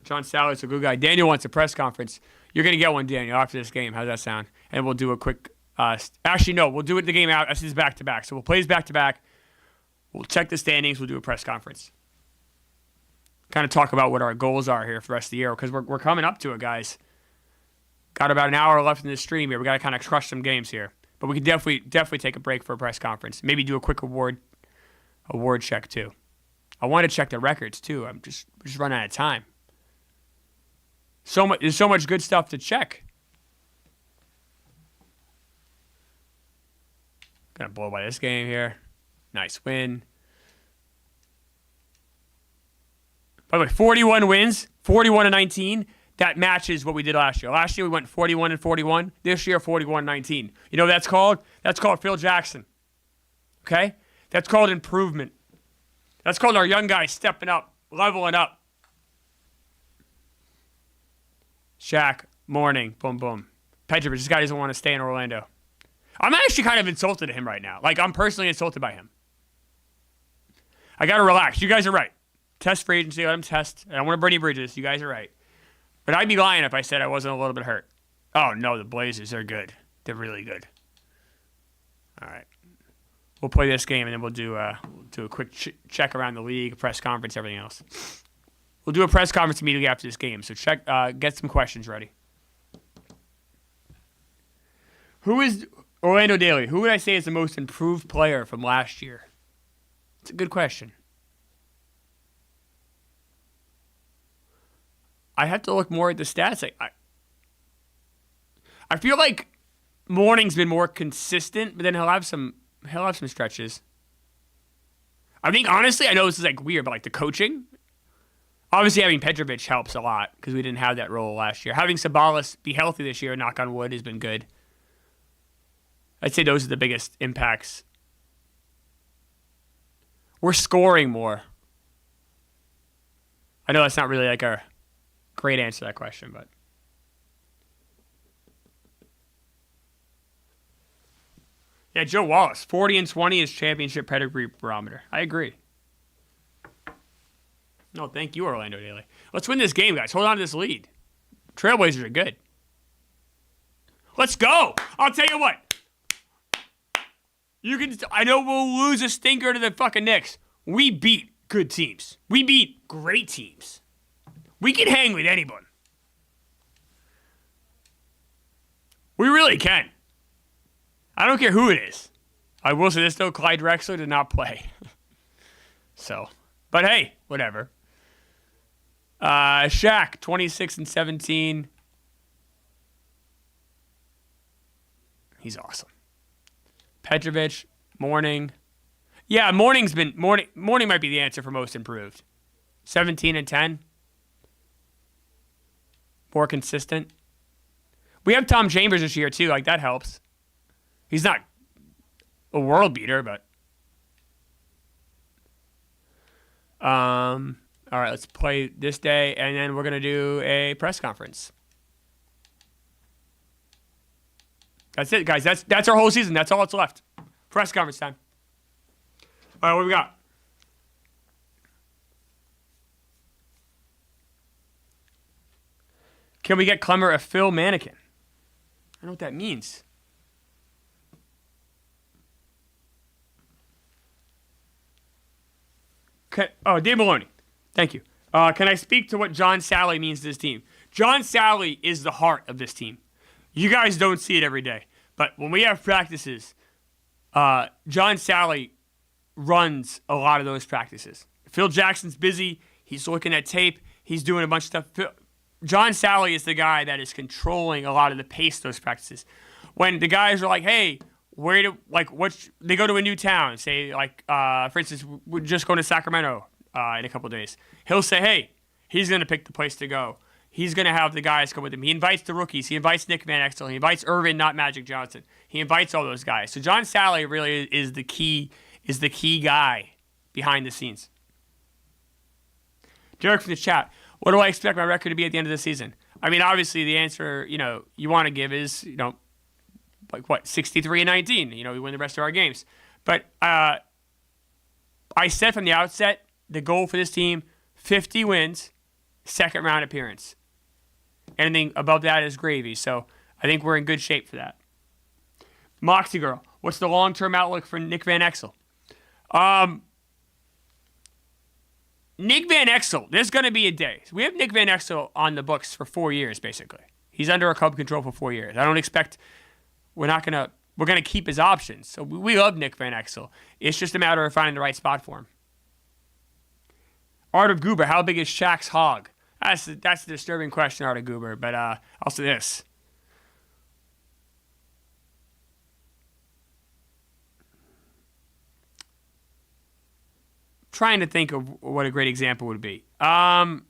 John Sally's a good guy. Daniel wants a press conference. You're going to get one, Daniel, after this game. How's that sound? And we'll do a quick... actually, no. We'll do it the game out. This is back-to-back. So we'll play this back-to-back. We'll check the standings. We'll do a press conference. Kind of talk about what our goals are here for the rest of the year because we're coming up to it, guys. Got about an hour left in this stream here. We got to kind of crush some games here. But we can definitely take a break for a press conference. Maybe do a quick award check, too. I want to check the records, too. We're just running out of time. There's so much good stuff to check. Gonna blow by this game here. Nice win. By the way, 41 wins, 41-19. That matches what we did last year. Last year we went 41-41. This year 41-19. You know what that's called? That's called Phil Jackson. Okay? That's called improvement. That's called our young guys stepping up, leveling up. Shaq, morning, boom, boom. Petrovic, this guy doesn't want to stay in Orlando. I'm actually kind of insulted at him right now. Like, I'm personally insulted by him. I got to relax. You guys are right. Test free agency, let him test. I don't want to burn any bridges. You guys are right. But I'd be lying if I said I wasn't a little bit hurt. Oh, no, the Blazers, they're good. They're really good. All right. We'll play this game, and then we'll do a quick check around the league, press conference, everything else. We'll do a press conference immediately after this game, so get some questions ready. Who is Orlando Daly? Who would I say is the most improved player from last year? It's a good question. I have to look more at the stats. I feel like Morning's been more consistent, but then he'll have some stretches. I think honestly, I know this is like weird, but like the coaching. Obviously, having Petrovic helps a lot because we didn't have that role last year. Having Sabalas be healthy this year, knock on wood, has been good. I'd say those are the biggest impacts. We're scoring more. I know that's not really like a great answer to that question, but. Yeah, Joe Wallace, 40-20 is championship pedigree barometer. I agree. No, thank you, Orlando Daly. Let's win this game, guys. Hold on to this lead. Trailblazers are good. Let's go. I'll tell you what. I know we'll lose a stinker to the fucking Knicks. We beat good teams. We beat great teams. We can hang with anyone. We really can. I don't care who it is. I will say this, though. Clyde Drexler did not play. So, but hey, whatever. Shaq, 26-17. He's awesome. Petrovic, Morning. Yeah, Morning might be the answer for most improved. 17-10. More consistent. We have Tom Chambers this year, too. Like, that helps. He's not a world beater, but... All right, let's play this day, and then we're going to do a press conference. That's it, guys. That's our whole season. That's all that's left. Press conference time. All right, what do we got? Can we get Klemmer a Phil mannequin? I don't know what that means. Dave Maloney. Thank you. Can I speak to what John Sally means to this team? John Sally is the heart of this team. You guys don't see it every day. But when we have practices, John Sally runs a lot of those practices. Phil Jackson's busy. He's looking at tape. He's doing a bunch of stuff. John Sally is the guy that is controlling a lot of the pace of those practices. When the guys are like, hey, they go to a new town, say, like, for instance, we're just going to Sacramento in a couple of days. He'll say, hey, he's going to pick the place to go. He's going to have the guys come with him. He invites the rookies. He invites Nick Van Exel. He invites Irvin, not Magic Johnson. He invites all those guys. So John Sally really is the key guy behind the scenes. Derek from the chat. What do I expect my record to be at the end of the season? I mean, obviously, the answer, you want to give is, 63-19. We win the rest of our games. But I said from the outset, the goal for this team, 50 wins, second round appearance. Anything above that is gravy. So I think we're in good shape for that. Moxie Girl, what's the long-term outlook for Nick Van Exel? Nick Van Exel, there's going to be a day. We have Nick Van Exel on the books for 4 years, basically. He's under a club control for 4 years. I don't expect, we're going to keep his options. So we love Nick Van Exel. It's just a matter of finding the right spot for him. Art of Goober, how big is Shaq's hog? That's a disturbing question, Art of Goober, but I'll say this. Trying to think of what a great example would be. You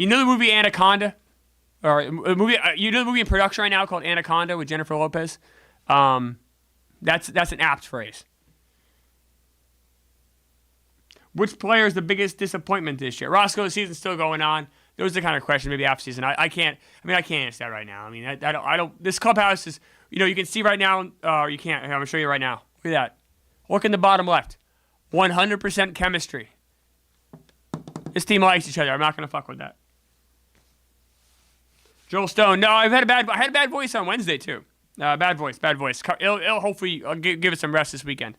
know the movie Anaconda? Or a movie? You know the movie in production right now called Anaconda with Jennifer Lopez? That's an apt phrase. Which player is the biggest disappointment this year? Roscoe, the season's still going on. Those are the kind of questions maybe after season. I can't answer that right now. I mean, I don't. This clubhouse is, you can see right now. You can't. I'm gonna show you right now. Look at that. Look in the bottom left. 100% chemistry. This team likes each other. I'm not going to fuck with that. Joel Stone. No, I had a bad voice on Wednesday, too. Bad voice. It'll hopefully give it some rest this weekend.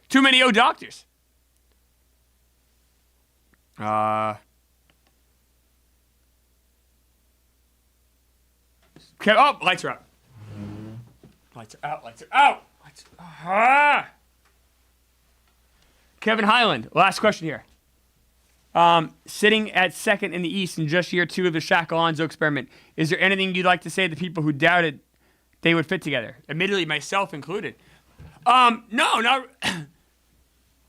Too many doctors. Okay. Oh, lights are out. Lights are out. Kevin Highland, last question here. Sitting at second in the East in just year 2 of the Shaq Alonzo experiment, is there anything you'd like to say to people who doubted they would fit together? Admittedly, myself included. No, not.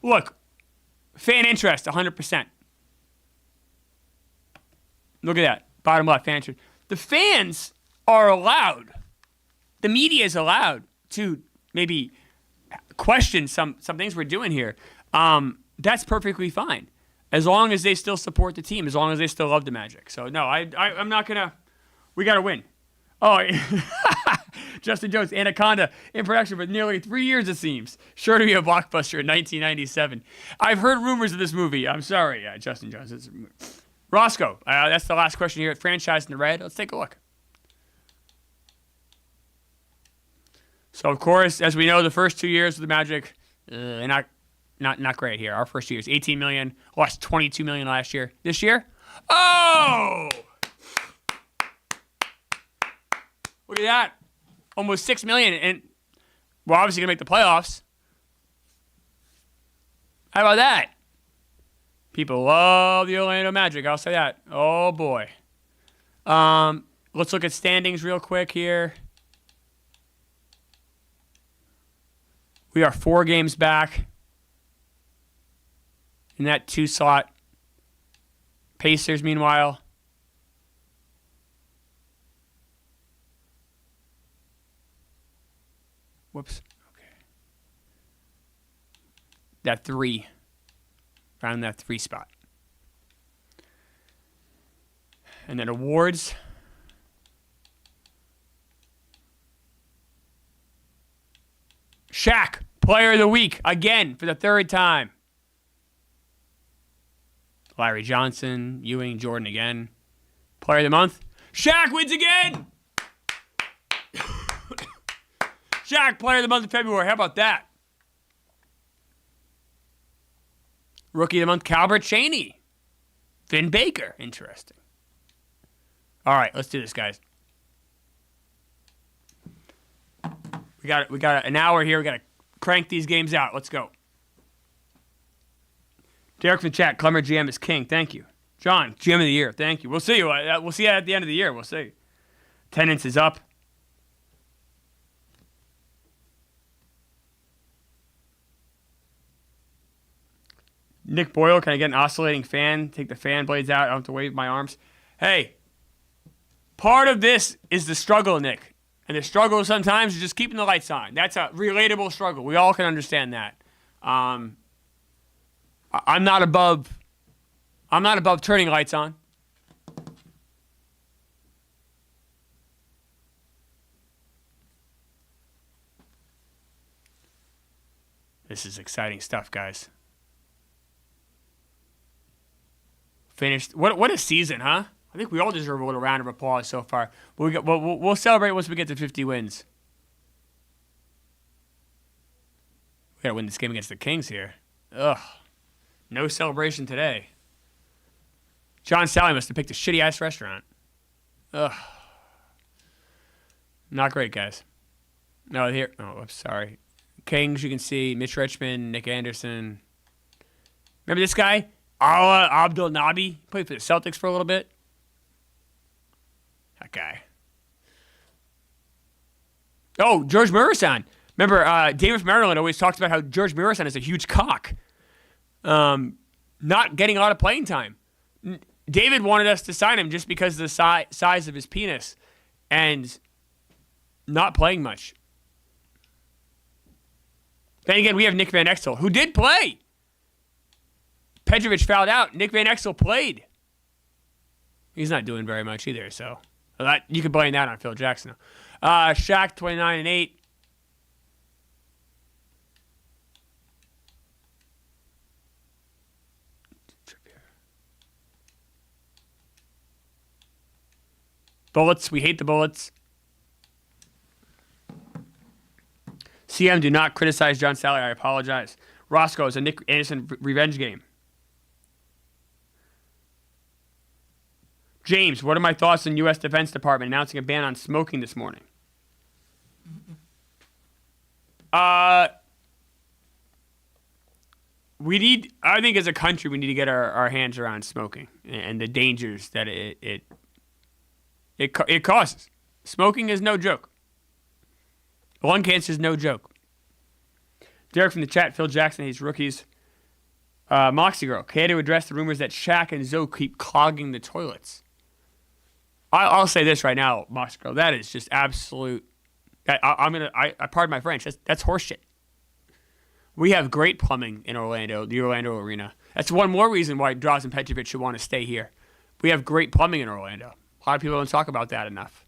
Look, fan interest, 100%. Look at that, bottom left, fan interest. The fans are allowed. The media is allowed to maybe question some things we're doing here. That's perfectly fine, as long as they still support the team, as long as they still love the Magic. So no, I'm not gonna. We gotta win. Oh, Justin Jones, Anaconda in production for nearly 3 years, it seems. Sure to be a blockbuster in 1997. I've heard rumors of this movie. I'm sorry, Justin Jones. Roscoe, that's the last question here at Franchise in the Red. Let's take a look. So, of course, as we know, the first 2 years of the Magic, not great here. Our first 2 years, $18 million, lost $22 million last year. This year, look at that, almost $6 million, and we're obviously gonna make the playoffs. How about that? People love the Orlando Magic. I'll say that. Oh boy. Let's look at standings real quick here. We are 4 games back in that 2 slot. Pacers, meanwhile, whoops. Okay. That 3. Around that 3 spot. And then awards. Shaq, Player of the Week, again for the 3rd time. Larry Johnson, Ewing, Jordan again. Player of the Month, Shaq wins again! Shaq, Player of the Month in February. How about that? Rookie of the Month, Calbert Chaney. Vin Baker. Interesting. All right, let's do this, guys. We got an hour here. We got to crank these games out. Let's go. Derek from the chat, Klemmer GM is king. Thank you. John, GM of the year. Thank you. We'll see you. We'll see you at the end of the year. We'll see. Attendance is up. Nick Boyle, can I get an oscillating fan? Take the fan blades out. I don't have to wave my arms. Hey, part of this is the struggle, Nick. And the struggle sometimes is just keeping the lights on. That's a relatable struggle. We all can understand that. I'm not above turning lights on. This is exciting stuff, guys. Finished. What a season, huh? I think we all deserve a little round of applause so far. But we'll celebrate once we get to 50 wins. We gotta win this game against the Kings here. Ugh. No celebration today. John Sally must have picked a shitty-ass restaurant. Ugh. Not great, guys. No, here. Oh, I'm sorry. Kings, you can see Mitch Richmond, Nick Anderson. Remember this guy? Ala Abdul Nabi. Played for the Celtics for a little bit. That guy. Oh, George Murison. Remember, David from Maryland always talks about how George Murison is a huge cock. Not getting a lot of playing time. David wanted us to sign him just because of the size of his penis and not playing much. Then again, we have Nick Van Exel, who did play. Petrovic fouled out. Nick Van Exel played. He's not doing very much either, so you can blame that on Phil Jackson. Shaq, 29-8. Bullets. We hate the Bullets. CM, do not criticize John Sally. I apologize. Roscoe is a Nick Anderson revenge game. James, what are my thoughts on U.S. Defense Department announcing a ban on smoking this morning? I think as a country, we need to get our hands around smoking and the dangers that it causes. Smoking is no joke. Lung cancer is no joke. Derek from the chat, Phil Jackson hates rookies. Moxie Girl, care to address the rumors that Shaq and Zoe keep clogging the toilets? I'll say this right now, Moxie Girl. That is just absolute. I pardon my French. That's horseshit. We have great plumbing in Orlando, the Orlando Arena. That's one more reason why Drazen Petrovic should want to stay here. We have great plumbing in Orlando. A lot of people don't talk about that enough.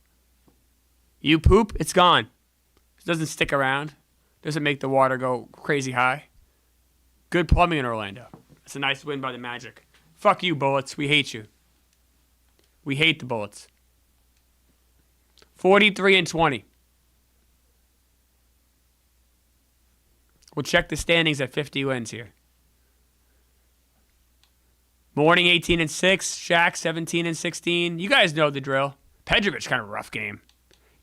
You poop, it's gone. It doesn't stick around. Doesn't make the water go crazy high. Good plumbing in Orlando. It's a nice win by the Magic. Fuck you, Bullets. We hate you. We hate the Bullets. 43-20. We'll check the standings at 50 wins here. Morning 18-6. Shaq 17-16. You guys know the drill. Petrovic kind of a rough game.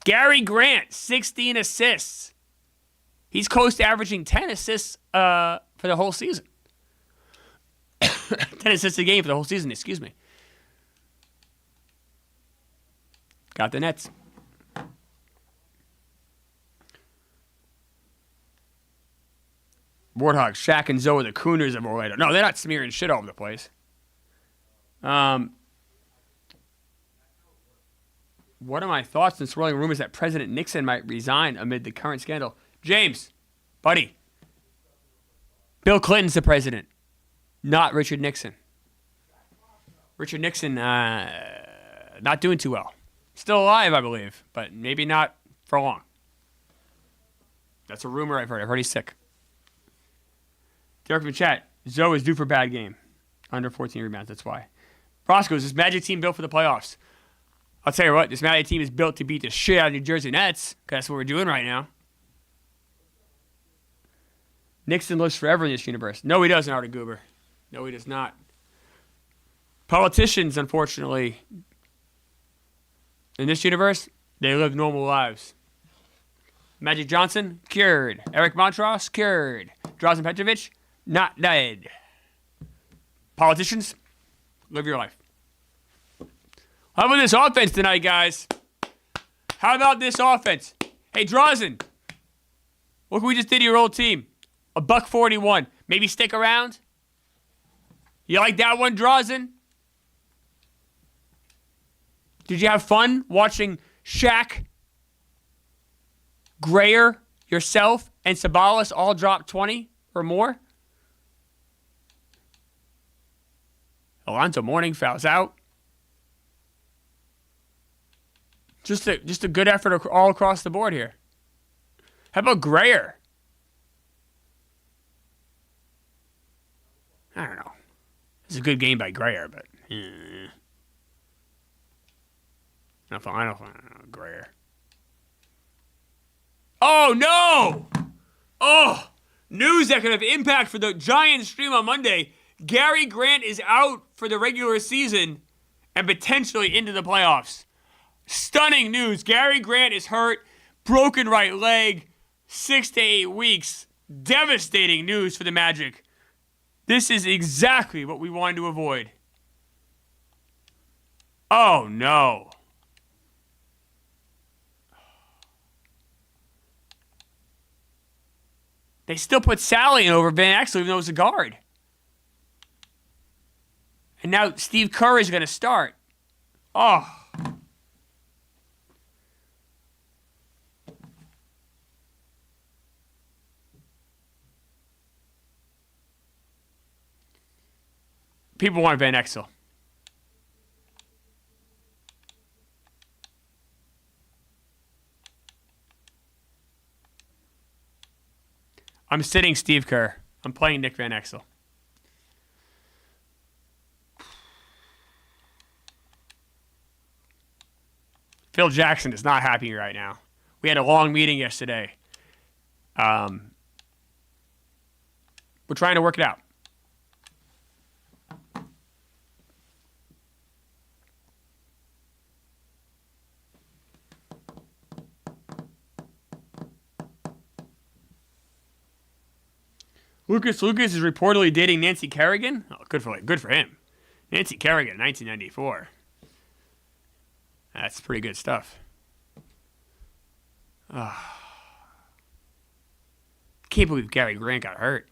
Gary Grant 16 assists. He's close to averaging 10 assists for the whole season. 10 assists a game for the whole season, excuse me. Got the Nets. Warthog, Shaq and Zoe, the Cooners of Orlando. No, they're not smearing shit all over the place. What are my thoughts on swirling rumors that President Nixon might resign amid the current scandal? James, buddy, Bill Clinton's the president, not Richard Nixon. Richard Nixon, not doing too well. Still alive, I believe, but maybe not for long. That's a rumor I've heard. I've heard he's sick. Derek from the chat, Zoe is due for a bad game. Under 14 rebounds, that's why. Roscoe, is this Magic team built for the playoffs? I'll tell you what, this Magic team is built to beat the shit out of New Jersey Nets, because that's what we're doing right now. Nixon lives forever in this universe. No, he doesn't, Artie Goober. No, he does not. Politicians, unfortunately, in this universe, they live normal lives. Magic Johnson, cured. Eric Montross, cured. Drazen Petrovic, not dead. Politicians, live your life. How about this offense tonight, guys? How about this offense? Hey, Drazen, look what we just did to your old team. $141. Maybe stick around? You like that one, Drazen? Did you have fun watching Shaq, Grayer, yourself, and Sabalas all drop 20 or more? Alonzo Mourning fouls out. Just a good effort all across the board here. How about Grayer? I don't know. It's a good game by Grayer, but I don't know, Grayer. Oh no! Oh, news that could have impact for the Giants stream on Monday. Gary Grant is out for the regular season and potentially into the playoffs. Stunning news. Gary Grant is hurt, broken right leg, 6 to 8 weeks. Devastating news for the Magic. This is exactly what we wanted to avoid. Oh, no. They still put Sally in over Van Exel, even though it was a guard. And now Steve Kerr is going to start. Oh. People want Van Exel. I'm sitting Steve Kerr. I'm playing Nick Van Exel. Phil Jackson is not happy right now. We had a long meeting yesterday. We're trying to work it out. Lucas is reportedly dating Nancy Kerrigan. Oh, good for him. Nancy Kerrigan, 1994. That's pretty good stuff. Can't believe Gary Grant got hurt.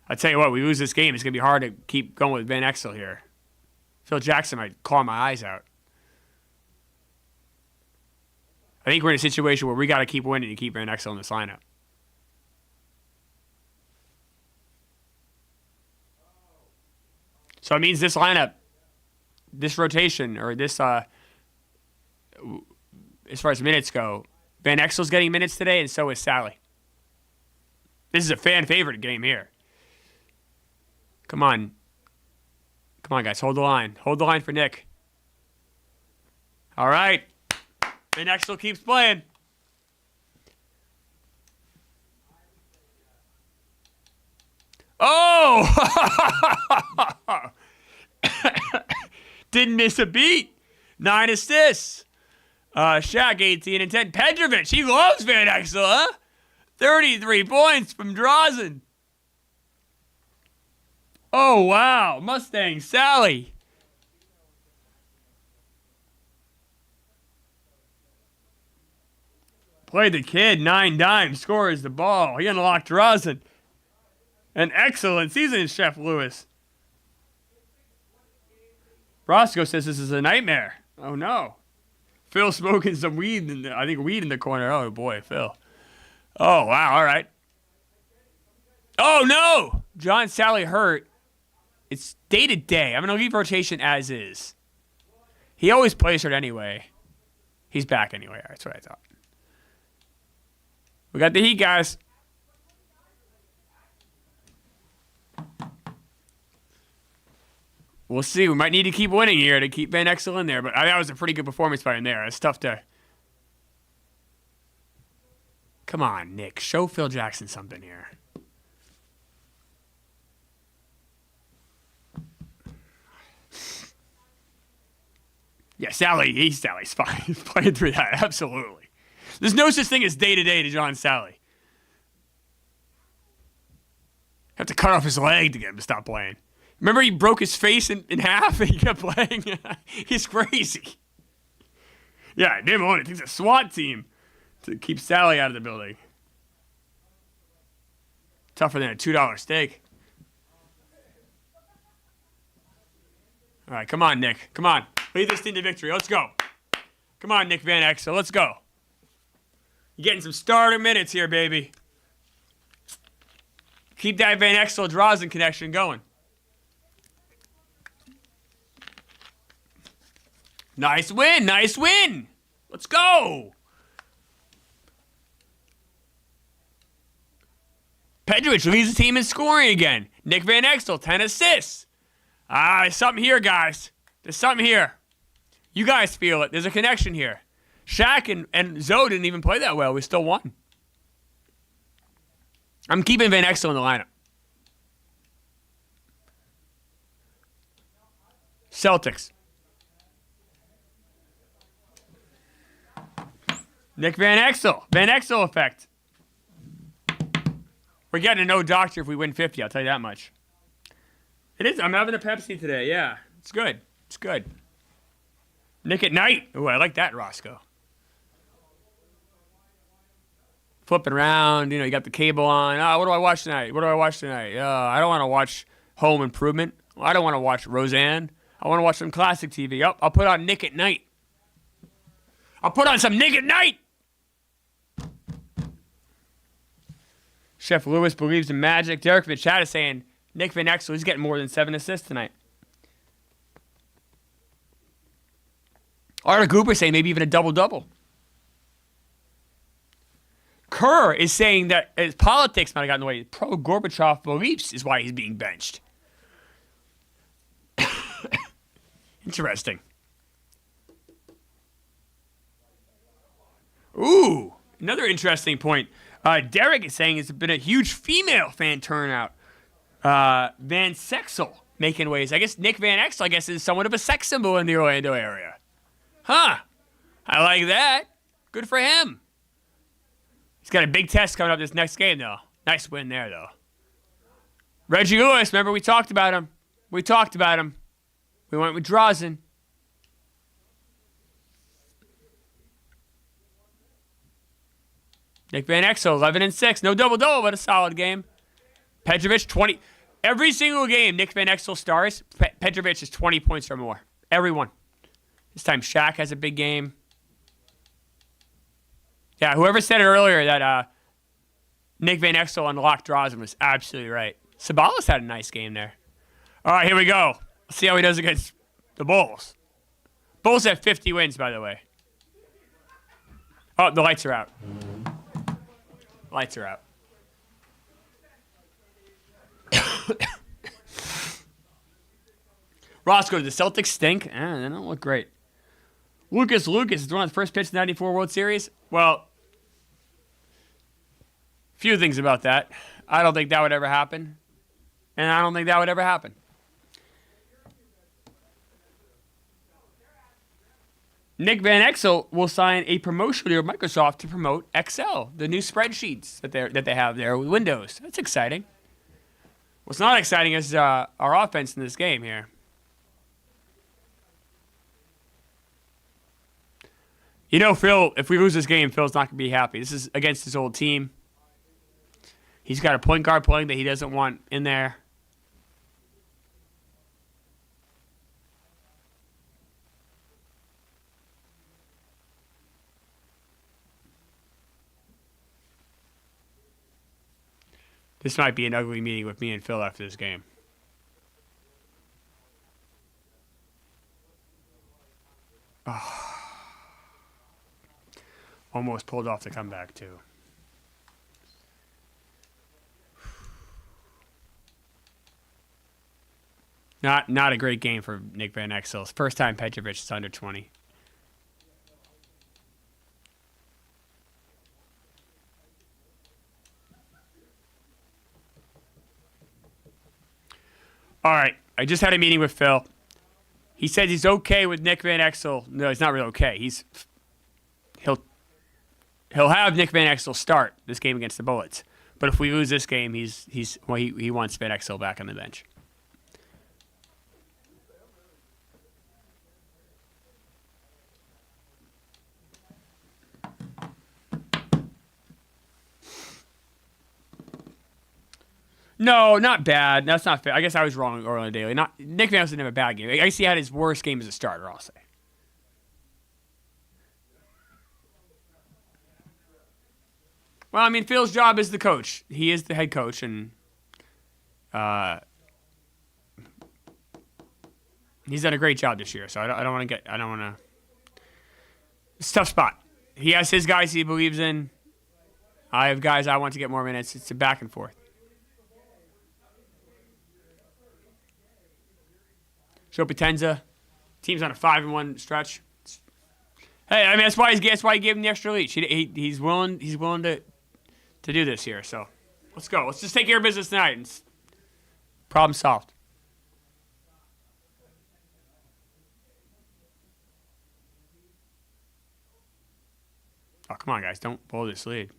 I tell you what, we lose this game, it's going to be hard to keep going with Van Exel here. Phil Jackson might claw my eyes out. I think we're in a situation where we got to keep winning to keep Van Exel in this lineup. So it means this lineup, this rotation, or this, as far as minutes go, Van Exel's getting minutes today, and so is Sally. This is a fan favorite game here. Come on, guys, hold the line. Hold the line for Nick. All right. Van Exel keeps playing. Oh! Didn't miss a beat. 9 assists. Shaq, 18 and 10. Petrovic, he loves Van Exel, huh? 33 points from Drazen. Oh, wow. Mustang Sally. Play the kid, 9 dimes, scores the ball. He unlocked Drazen. An excellent season, Chef Lewis. Roscoe says this is a nightmare. Oh, no. Phil smoking some weed, weed in the corner. Oh, boy, Phil. Oh, wow, all right. Oh, no. John Sally hurt. It's day to day. I'm going to leave rotation as is. He always plays hurt anyway. He's back anyway. That's what I thought. We got the Heat, guys. We'll see. We might need to keep winning here to keep Van Exel in there, but that was a pretty good performance by him there. It's tough to... Come on, Nick. Show Phil Jackson something here. Yeah, Sally's fine. He's playing through that. Absolutely. There's no such thing as day-to-day to John Sally. Have to cut off his leg to get him to stop playing. Remember he broke his face in half and he kept playing? He's crazy. Yeah, Damn on it. It takes a SWAT team to keep Sally out of the building. Tougher than a $2 steak. All right, come on, Nick. Come on. Lead this team to victory. Let's go. Come on, Nick Van Exel. Let's go. You're getting some starter minutes here, baby. Keep that Van Exel Drazen connection going. Nice win. Nice win. Let's go. Petrovic leads the team in scoring again. Nick Van Exel, 10 assists. There's something here, guys. There's something here. You guys feel it. There's a connection here. Shaq and Zoe didn't even play that well. We still won. I'm keeping Van Exel in the lineup. Celtics. Nick Van Exel. Van Exel effect. We're getting a no doctor if we win 50, I'll tell you that much. It is. I'm having a Pepsi today, yeah. It's good. It's good. Nick at night. Ooh, I like that, Roscoe. Flipping around, you got the cable on. What do I watch tonight? What do I watch tonight? I don't want to watch Home Improvement. I don't want to watch Roseanne. I want to watch some classic TV. I'll put on Nick at night. I'll put on some Nick at night. Chef Lewis believes in magic. Derek in the chat is saying Nick Van Exel, he's getting more than 7 assists tonight. Arthur Cooper saying maybe even a double-double. Kerr is saying that his politics might have gotten in the way. Pro-Gorbachev beliefs is why he's being benched. Interesting. Ooh, another interesting point. Derek is saying it's been a huge female fan turnout. Van Sexel making waves. I guess Nick Van Exel, is somewhat of a sex symbol in the Orlando area. Huh. I like that. Good for him. He's got a big test coming up this next game, though. Nice win there, though. Reggie Lewis, remember we talked about him. We went with Drazen. Nick Van Exel, 11-6. No double-double, but a solid game. Petrovic, 20. Every single game Nick Van Exel stars, Petrovic is 20 points or more. Everyone. This time Shaq has a big game. Yeah, whoever said it earlier that Nick Van Exel unlocked Drazen was absolutely right. Sabalas had a nice game there. All right, here we go. Let's see how he does against the Bulls. Bulls have 50 wins, by the way. Oh, the lights are out. Lights are out. Roscoe, the Celtics stink? They don't look great. Lucas is one of the first pitch in the 94 World Series. Well, few things about that. I don't think that would ever happen. And I don't think that would ever happen. Nick Van Exel will sign a promotion deal with Microsoft to promote Excel, the new spreadsheets that they have there with Windows. That's exciting. What's not exciting is our offense in this game here. Phil, if we lose this game, Phil's not going to be happy. This is against his old team. He's got a point guard playing that he doesn't want in there. This might be an ugly meeting with me and Phil after this game. Oh. Almost pulled off the comeback, too. Not a great game for Nick Van Exel. First time Petrovic is under 20. All right, I just had a meeting with Phil. He says he's okay with Nick Van Exel. No, he's not really okay. He'll have Nick Van Exel start this game against the Bullets. But if we lose this game, he wants Van Exel back on the bench. No, not bad. That's not fair. I guess I was wrong earlier in the daily. Nick Van Exel didn't have a bad game. I guess he had his worst game as a starter, I'll say. Well, I mean, Phil's job is the coach. He is the head coach, and he's done a great job this year. So I don't want to. It's a tough spot. He has his guys he believes in. I have guys I want to get more minutes. It's a back and forth. Joe Potenza, team's on a 5-1 stretch. Hey, I mean that's why he gave him the extra leash. He's willing to do this here. So let's go. Let's just take care of business tonight. And problem solved. Oh, come on, guys. Don't blow this lead.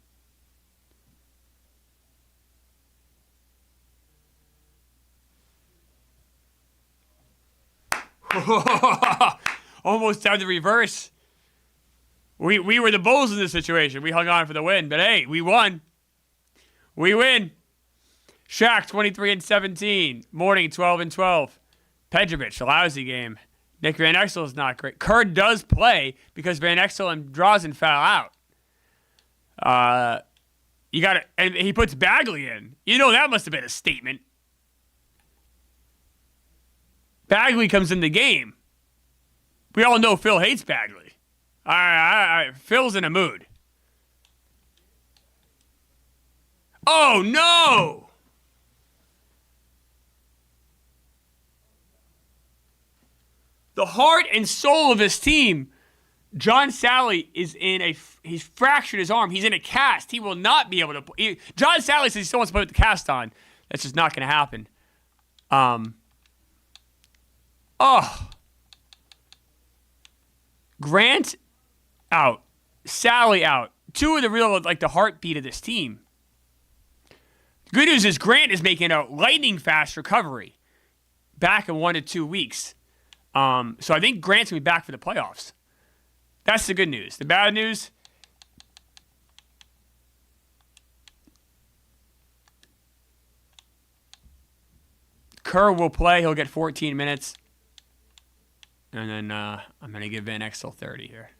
Almost time to reverse. We were the Bulls in this situation. We hung on for the win, but hey, we won. We win. Shaq 23-17. Morning 12-12. Petrovic, a lousy game. Nick Van Exel is not great. Kerr does play because Van Exel and Drazen foul out. And he puts Bagley in. You know that must have been a statement. Bagley comes in the game. We all know Phil hates Bagley. All right. Phil's in a mood. Oh, no! The heart and soul of his team, John Sally, he's fractured his arm. He's in a cast. He will not be able to... John Sally says he still wants to put the cast on. That's just not going to happen. Grant out. Sally out. Two of the real, the heartbeat of this team. Good news is Grant is making a lightning fast recovery. Back in 1 to 2 weeks. So I think Grant's going to be back for the playoffs. That's the good news. The bad news... Kerr will play. He'll get 14 minutes. And then I'm going to give Van Exel 30 here.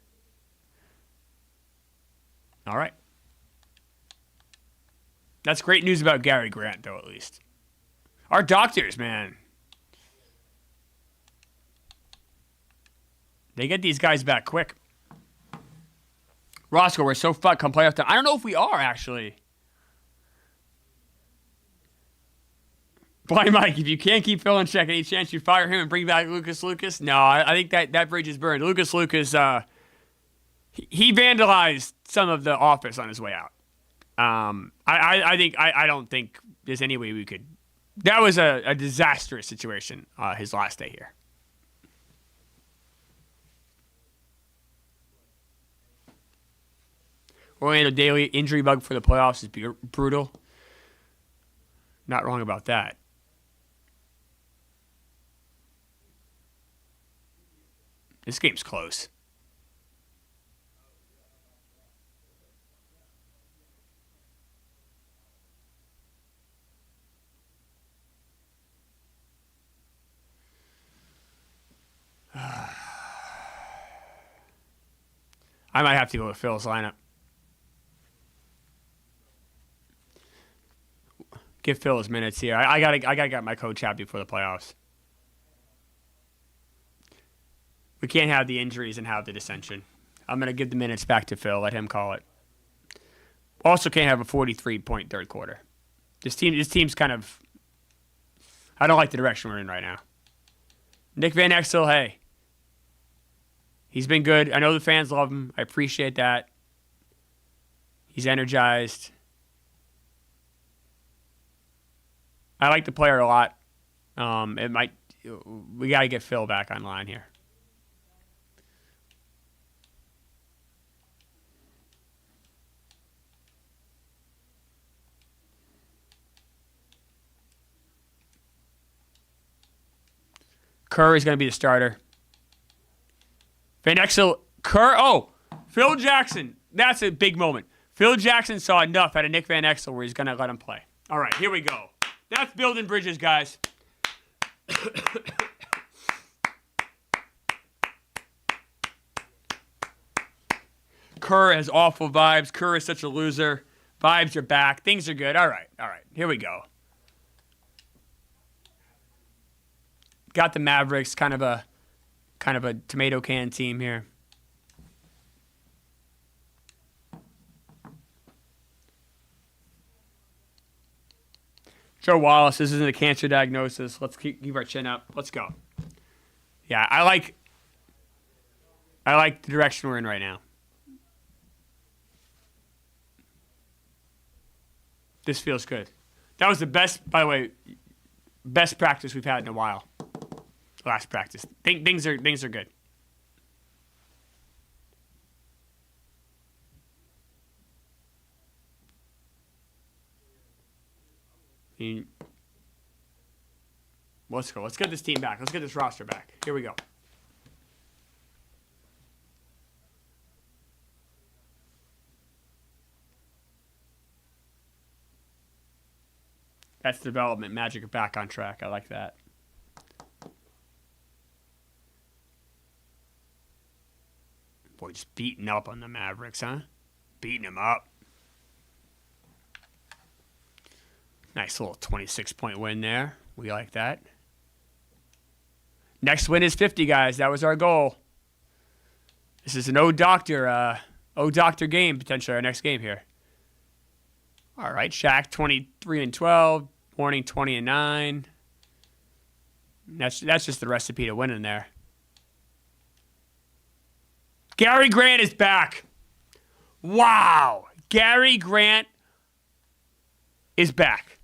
All right. That's great news about Gary Grant, though, at least. Our doctors, man. They get these guys back quick. Roscoe, we're so fucked come playoff time. I don't know if we are, actually. Blind Mike, if you can't keep Phil in check, any chance you fire him and bring back Lucas Lucas? No, I think that bridge is burned. Lucas Lucas, he vandalized some of the office on his way out. I don't think there's any way we could. That was a disastrous situation. His last day here. Orlando Daly injury bug for the playoffs is brutal. Not wrong about that. This game's close. I might have to go with Phil's lineup. Give Phil his minutes here. I gotta get my coach happy for the playoffs. We can't have the injuries and have the dissension. I'm gonna give the minutes back to Phil. Let him call it. Also, can't have a 43-point third quarter. This team's kind of. I don't like the direction we're in right now. Nick Van Exel, hey, he's been good. I know the fans love him. I appreciate that. He's energized. I like the player a lot. We got to get Phil back online here. Kerr is going to be the starter. Van Exel, Kerr. Oh, Phil Jackson. That's a big moment. Phil Jackson saw enough out of Nick Van Exel where he's going to let him play. All right, here we go. That's building bridges, guys. Kerr has awful vibes. Kerr is such a loser. Vibes are back. Things are good. All right. Here we go. Got the Mavericks, kind of a tomato can team here. Joe Wallace, this isn't a cancer diagnosis. Let's keep our chin up. Let's go. Yeah, I like the direction we're in right now. This feels good. That was the best, by the way, best practice we've had in a while. Last practice. Things are good. Let's go. Let's get this team back. Let's get this roster back. Here we go. That's development. Magic are back on track. I like that. Boy, just beating up on the Mavericks, huh? Beating them up. Nice little 26-point win there. We like that. Next win is 50, guys. That was our goal. This is an O-Doctor game, potentially, our next game here. All right, Shaq 23-12, Warning 20-9. That's just the recipe to winning there. Gary Grant is back. Wow. Gary Grant is back.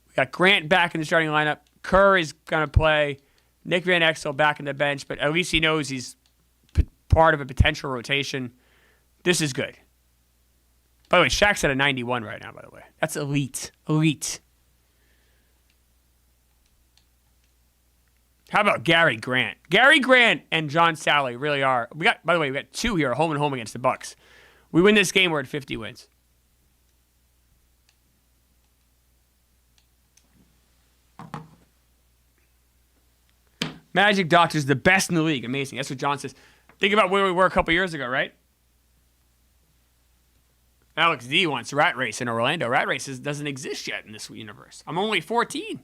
We got Grant back in the starting lineup. Kerr is going to play. Nick Van Exel back in the bench, but at least he knows he's part of a potential rotation. This is good. By the way, Shaq's at a 91 right now, by the way. That's elite. Elite. How about Gary Grant? Gary Grant and John Sally really are. By the way, we got two here, home and home against the Bucks. We win this game, we're at 50 wins. Magic Doctor's the best in the league. Amazing. That's what John says. Think about where we were a couple years ago, right? Alex D wants Rat Race in Orlando. Rat Race doesn't exist yet in this universe. I'm only 14.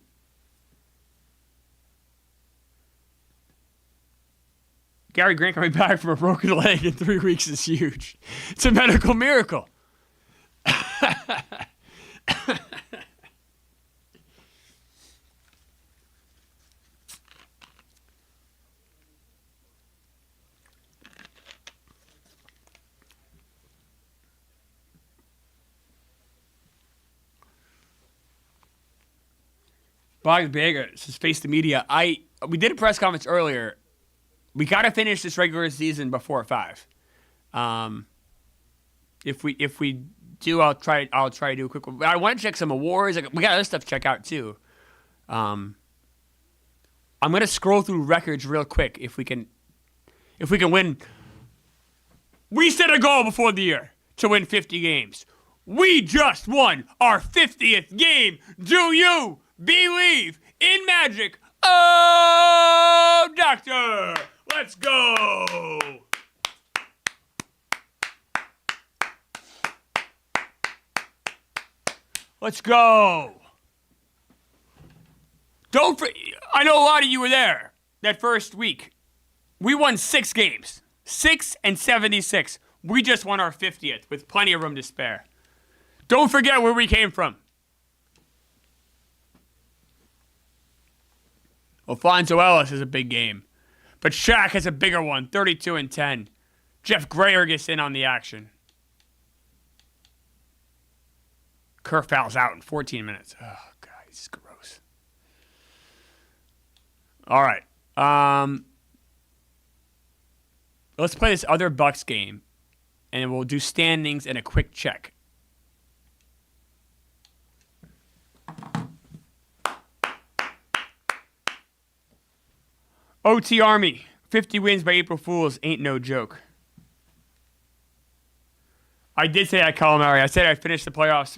Gary Grant coming back from a broken leg in 3 weeks is huge. It's a medical miracle. Boggs Baker says, face the media. We did a press conference earlier. We got to finish this regular season before 5. If we do, I'll try to do a quick one. I want to check some awards. We got other stuff to check out too. I'm gonna scroll through records real quick if we can win. We set a goal before the year to win 50 games. We just won our 50th game. Do you believe in magic? Oh, Doctor! Let's go! Let's go! I know a lot of you were there that first week. We won 6 games. 6 and 76. We just won our 50th with plenty of room to spare. Don't forget where we came from. Alfonso Ellis is a big game. But Shaq has a bigger one, 32 and 10. Jeff Grayer gets in on the action. Kerr fouls out in 14 minutes. Oh, God, he's gross. All right. Let's play this other Bucks game, and we'll do standings and a quick check. OT Army, 50 wins by April Fools ain't no joke. I did say that, Klemmer. I said I finished the playoffs.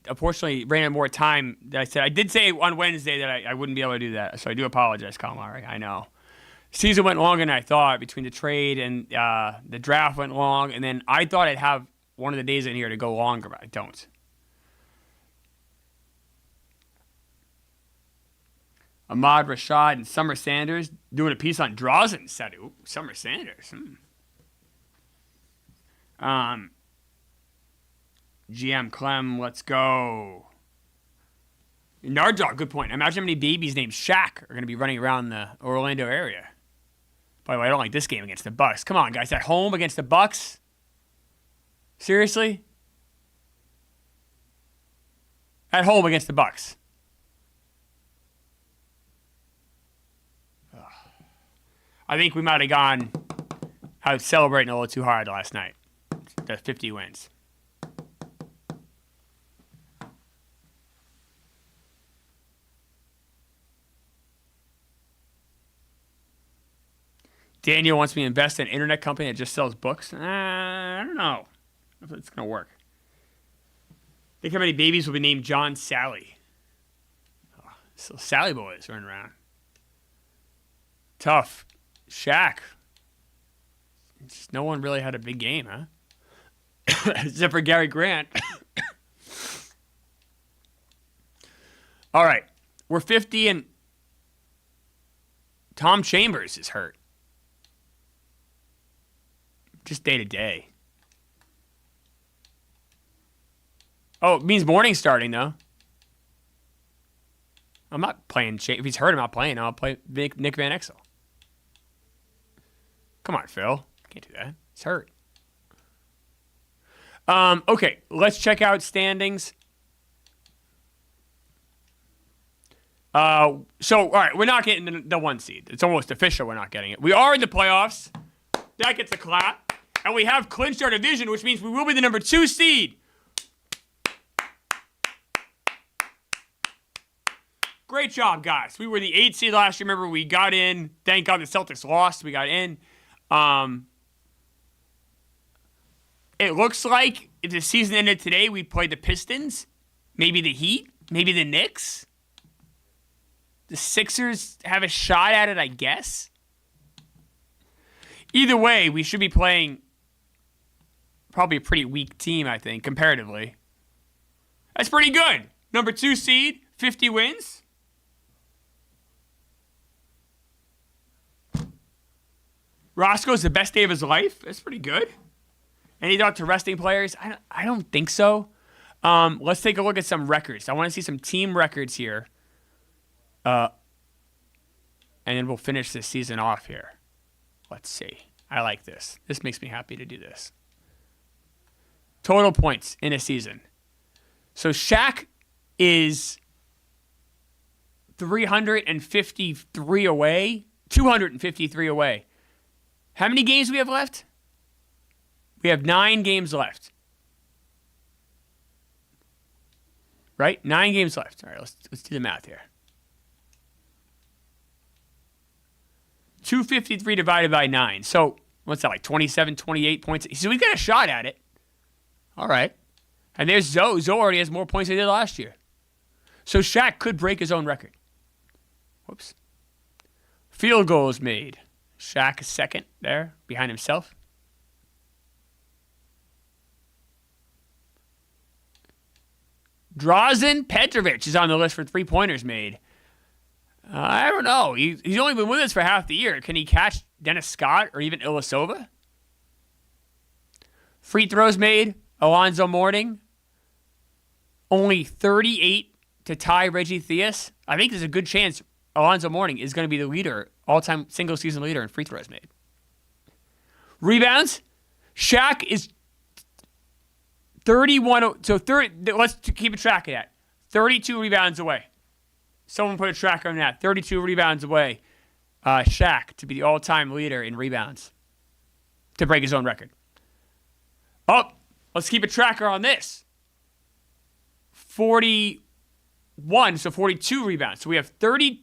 Unfortunately, ran out of more time than I said. I did say on Wednesday that I wouldn't be able to do that, so I do apologize, Klemmer. I know. Season went longer than I thought between the trade and the draft went long, and then I thought I'd have one of the days in here to go longer, but I don't. Ahmad Rashad and Summer Sanders doing a piece on Drazen said, ooh, Summer Sanders. GM Clem, let's go. Nardog, good point. Imagine how many babies named Shaq are going to be running around the Orlando area. By the way, I don't like this game against the Bucks. Come on, guys. At home against the Bucks? Seriously? At home against the Bucks. Ugh. I think we might have gone out celebrating a little too hard last night. The 50 wins. Daniel wants me to invest in an internet company that just sells books. I don't know if it's going to work. Think how many babies will be named John Sally. Oh, so Sally boys running around. Tough. Shaq. Just no one really had a big game, huh? Except for Gary Grant. All right. We're 50 and Tom Chambers is hurt. Just day to day. Oh, it means morning starting, though. I'm not playing. If he's hurt, I'm not playing. I'll play Nick Van Exel. Come on, Phil. Can't do that. He's hurt. Okay, let's check out standings. All right, we're not getting the 1 seed. It's almost official we're not getting it. We are in the playoffs. That gets a clap. And we have clinched our division, which means we will be the number 2 seed. Great job, guys. We were the 8 seed last year. Remember, we got in. Thank God the Celtics lost. We got in. It looks like if the season ended today, we'd play the Pistons, maybe the Heat, maybe the Knicks. The Sixers have a shot at it, I guess. Either way, we should be playing probably a pretty weak team, I think, comparatively. That's pretty good. Number 2 seed, 50 wins. Roscoe's the best day of his life. That's pretty good. Any thought to resting players? I don't think so. Let's take a look at some records. I want to see some team records here. And then we'll finish this season off here. Let's see. I like this. This makes me happy to do this. Total points in a season. So Shaq is 353 away. 253 away. How many games do we have left? We have 9 games left. Right? 9 games left. All right, let's do the math here. 253 divided by 9. So, what's that, like 27, 28 points? So, we got a shot at it. All right. And there's Zoe. Zoe already has more points than he did last year. So, Shaq could break his own record. Whoops. Field goals made. Shaq is second there, behind himself. Drazen Petrovic is on the list for 3-pointers made. I don't know. He's only been with us for half the year. Can he catch Dennis Scott or even Ilyasova? Free throws made. Alonzo Mourning. Only 38 to tie Reggie Theus. I think there's a good chance Alonzo Mourning is going to be the leader, all-time single-season leader in free throws made. Rebounds. Shaq is 31. So let's keep a track of that. 32 rebounds away. Someone put a tracker on that. 32 rebounds away. Shaq to be the all-time leader in rebounds. To break his own record. Oh, let's keep a tracker on this. 41, so 42 rebounds. So we have 32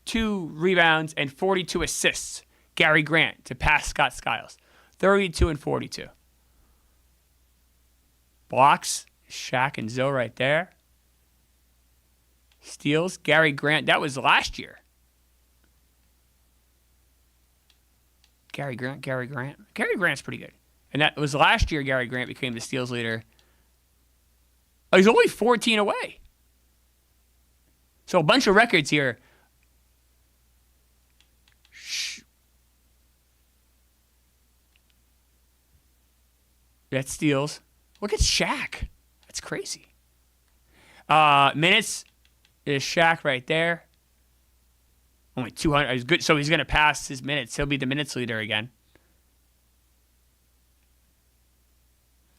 32 rebounds and 42 assists. Gary Grant to pass Scott Skiles. 32 and 42. Blocks, Shaq and Zoe right there. Steals, Gary Grant. That was last year. Gary Grant. Gary Grant's pretty good. And that was last year Gary Grant became the steals leader. Oh, he's only 14 away. So a bunch of records here. That steals. Look at Shaq. That's crazy. Minutes is Shaq right there. Only 200. He's good. So he's going to pass his minutes. He'll be the minutes leader again.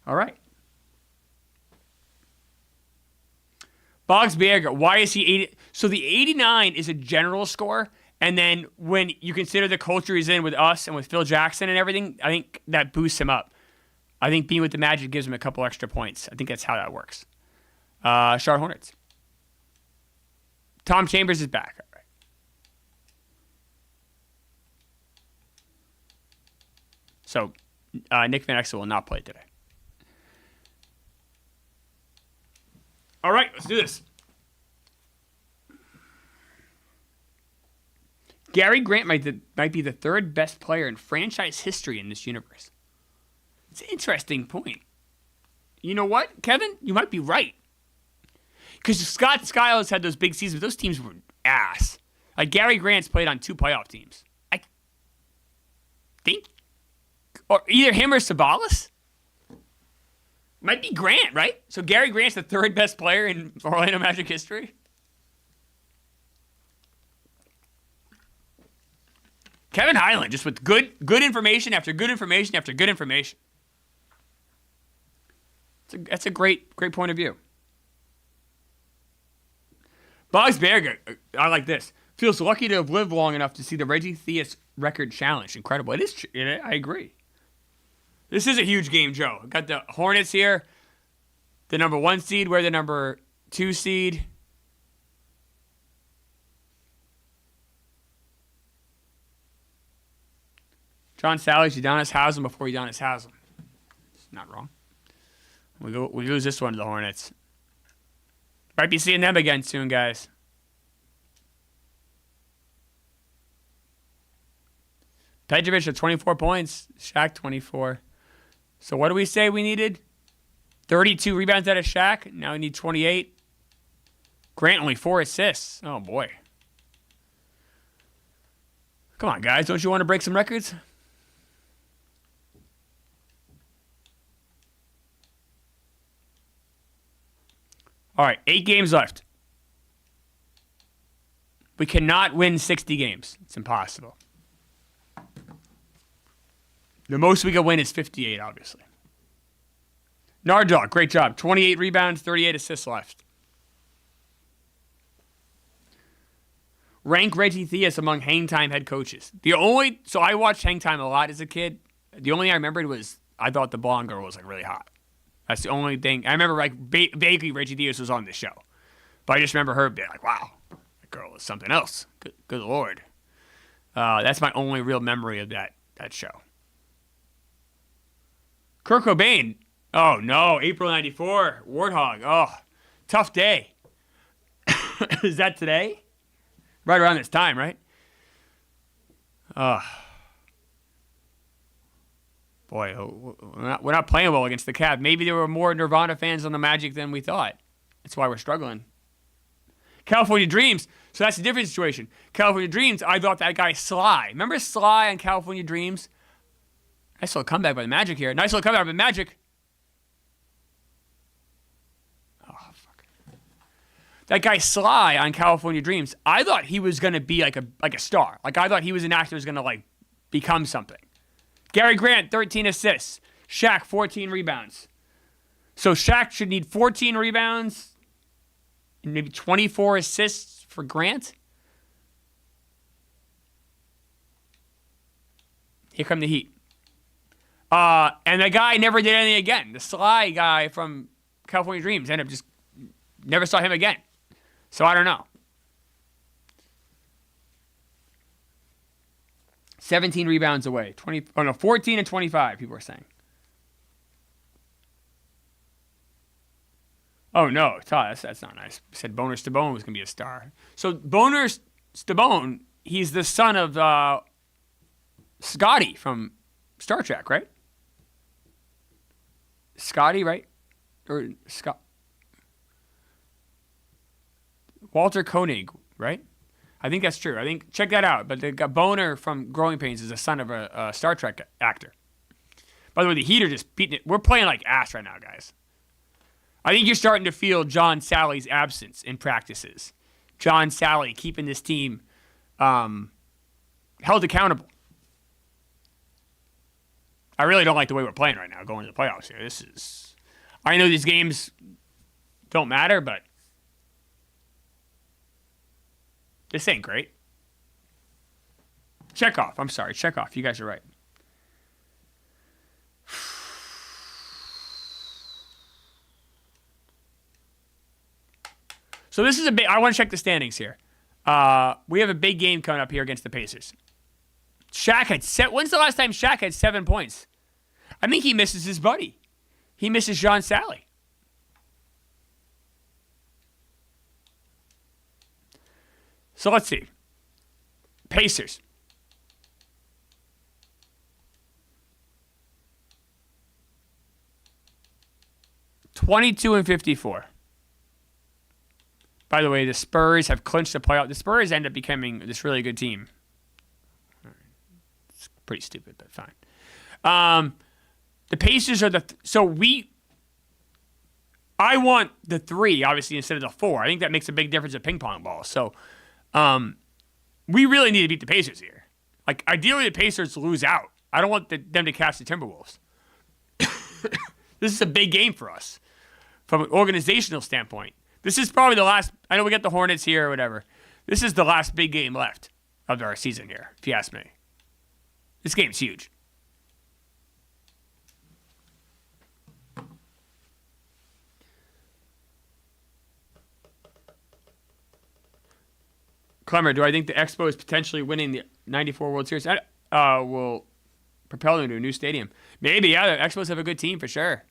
All right. Boggs Berger, why is he 80? So the 89 is a general score. And then when you consider the culture he's in with us and with Phil Jackson and everything, I think that boosts him up. I think being with the Magic gives him a couple extra points. I think that's how that works. Charlotte Hornets. Tom Chambers is back. All right. So Nick Van Exel will not play today. All right, let's do this. Gary Grant might be the third best player in franchise history in this universe. It's an interesting point. You know what, Kevin? You might be right. Because Scott Skiles had those big seasons. Those teams were ass. Like Gary Grant's played on 2 playoff teams. I think. Or either him or Sabalas. Might be Grant, right? So Gary Grant's the third best player in Orlando Magic history. Kevin Highland, just with good information after good information after good information. That's a great point of view. Boggs Berger, I like this. Feels lucky to have lived long enough to see the Reggie Theus record challenged. Incredible. It is. I agree. This is a huge game, Joe. Got the Hornets here. The number 1 seed. We're the number 2 seed. John Sally's Udonis Haslem before Udonis Haslem. It's not wrong. We lose this one to the Hornets. Might be seeing them again soon, guys. Petrovic at 24 points. Shaq 24. So what do we say we needed? 32 rebounds out of Shaq. Now we need 28. Grant only 4 assists. Oh, boy. Come on, guys. Don't you want to break some records? All right, 8 games left. We cannot win 60 games. It's impossible. The most we can win is 58, obviously. Nardog, great job. 28 rebounds, 38 assists left. Rank Reggie Theus among Hang Time head coaches. So I watched Hang Time a lot as a kid. The only thing I remembered was I thought the blonde girl was like really hot. That's the only thing. I remember like vaguely Reggie Theus was on the show. But I just remember her being like, wow, that girl is something else. Good Lord. That's my only real memory of that show. Kurt Cobain. Oh, no. April 94. Warthog. Oh, tough day. Is that today? Right around this time, right? Boy, we're not playing well against the Cavs. Maybe there were more Nirvana fans on the Magic than we thought. That's why we're struggling. California Dreams. So that's a different situation. California Dreams, I thought that guy Sly. Remember Sly on California Dreams? Nice little comeback by the Magic here. Nice little comeback by the Magic. Oh, fuck. That guy Sly on California Dreams, I thought he was going to be like a star. Like, I thought he was an actor who was going to, like, become something. Gary Grant, 13 assists. Shaq, 14 rebounds. So Shaq should need 14 rebounds and maybe 24 assists for Grant. Here come the Heat. And the guy never did anything again. The Sly guy from California Dreams ended up just never saw him again. So I don't know. 17 rebounds away. 14 and 25, people are saying. Oh, no. That's not nice. Said Boner Stabone was going to be a star. So Boner Stabone, he's the son of Scotty from Star Trek, right? Scotty, right? Or Scott. Walter Koenig, right? I think that's true. Check that out. But the Boner from Growing Pains is the son of a Star Trek actor. By the way, the Heat are just beating it. We're playing like ass right now, guys. I think you're starting to feel John Sally's absence in practices. John Sally keeping this team held accountable. I really don't like the way we're playing right now going to the playoffs here. I know these games don't matter, but this ain't great. Chekhov. I'm sorry. Chekhov. You guys are right. So this is a big... I want to check the standings here. We have a big game coming up here against the Pacers. Shaq had... When's the last time Shaq had 7 points? I think he misses his buddy. He misses John Sally. So let's see. Pacers. (22-54). By the way, the Spurs have clinched the playoff. The Spurs end up becoming this really good team. It's pretty stupid, but fine. The Pacers are I want the 3, obviously, instead of the 4. I think that makes a big difference in ping pong balls. So, we really need to beat the Pacers here. Like, ideally, the Pacers lose out. I don't want them to catch the Timberwolves. This is a big game for us from an organizational standpoint. This is probably the last. I know we got the Hornets here or whatever. This is the last big game left of our season here, if you ask me. This game's huge. Klemmer, do I think the Expos potentially winning the 94 World Series will propel them to a new stadium? Maybe, yeah. The Expos have a good team for sure.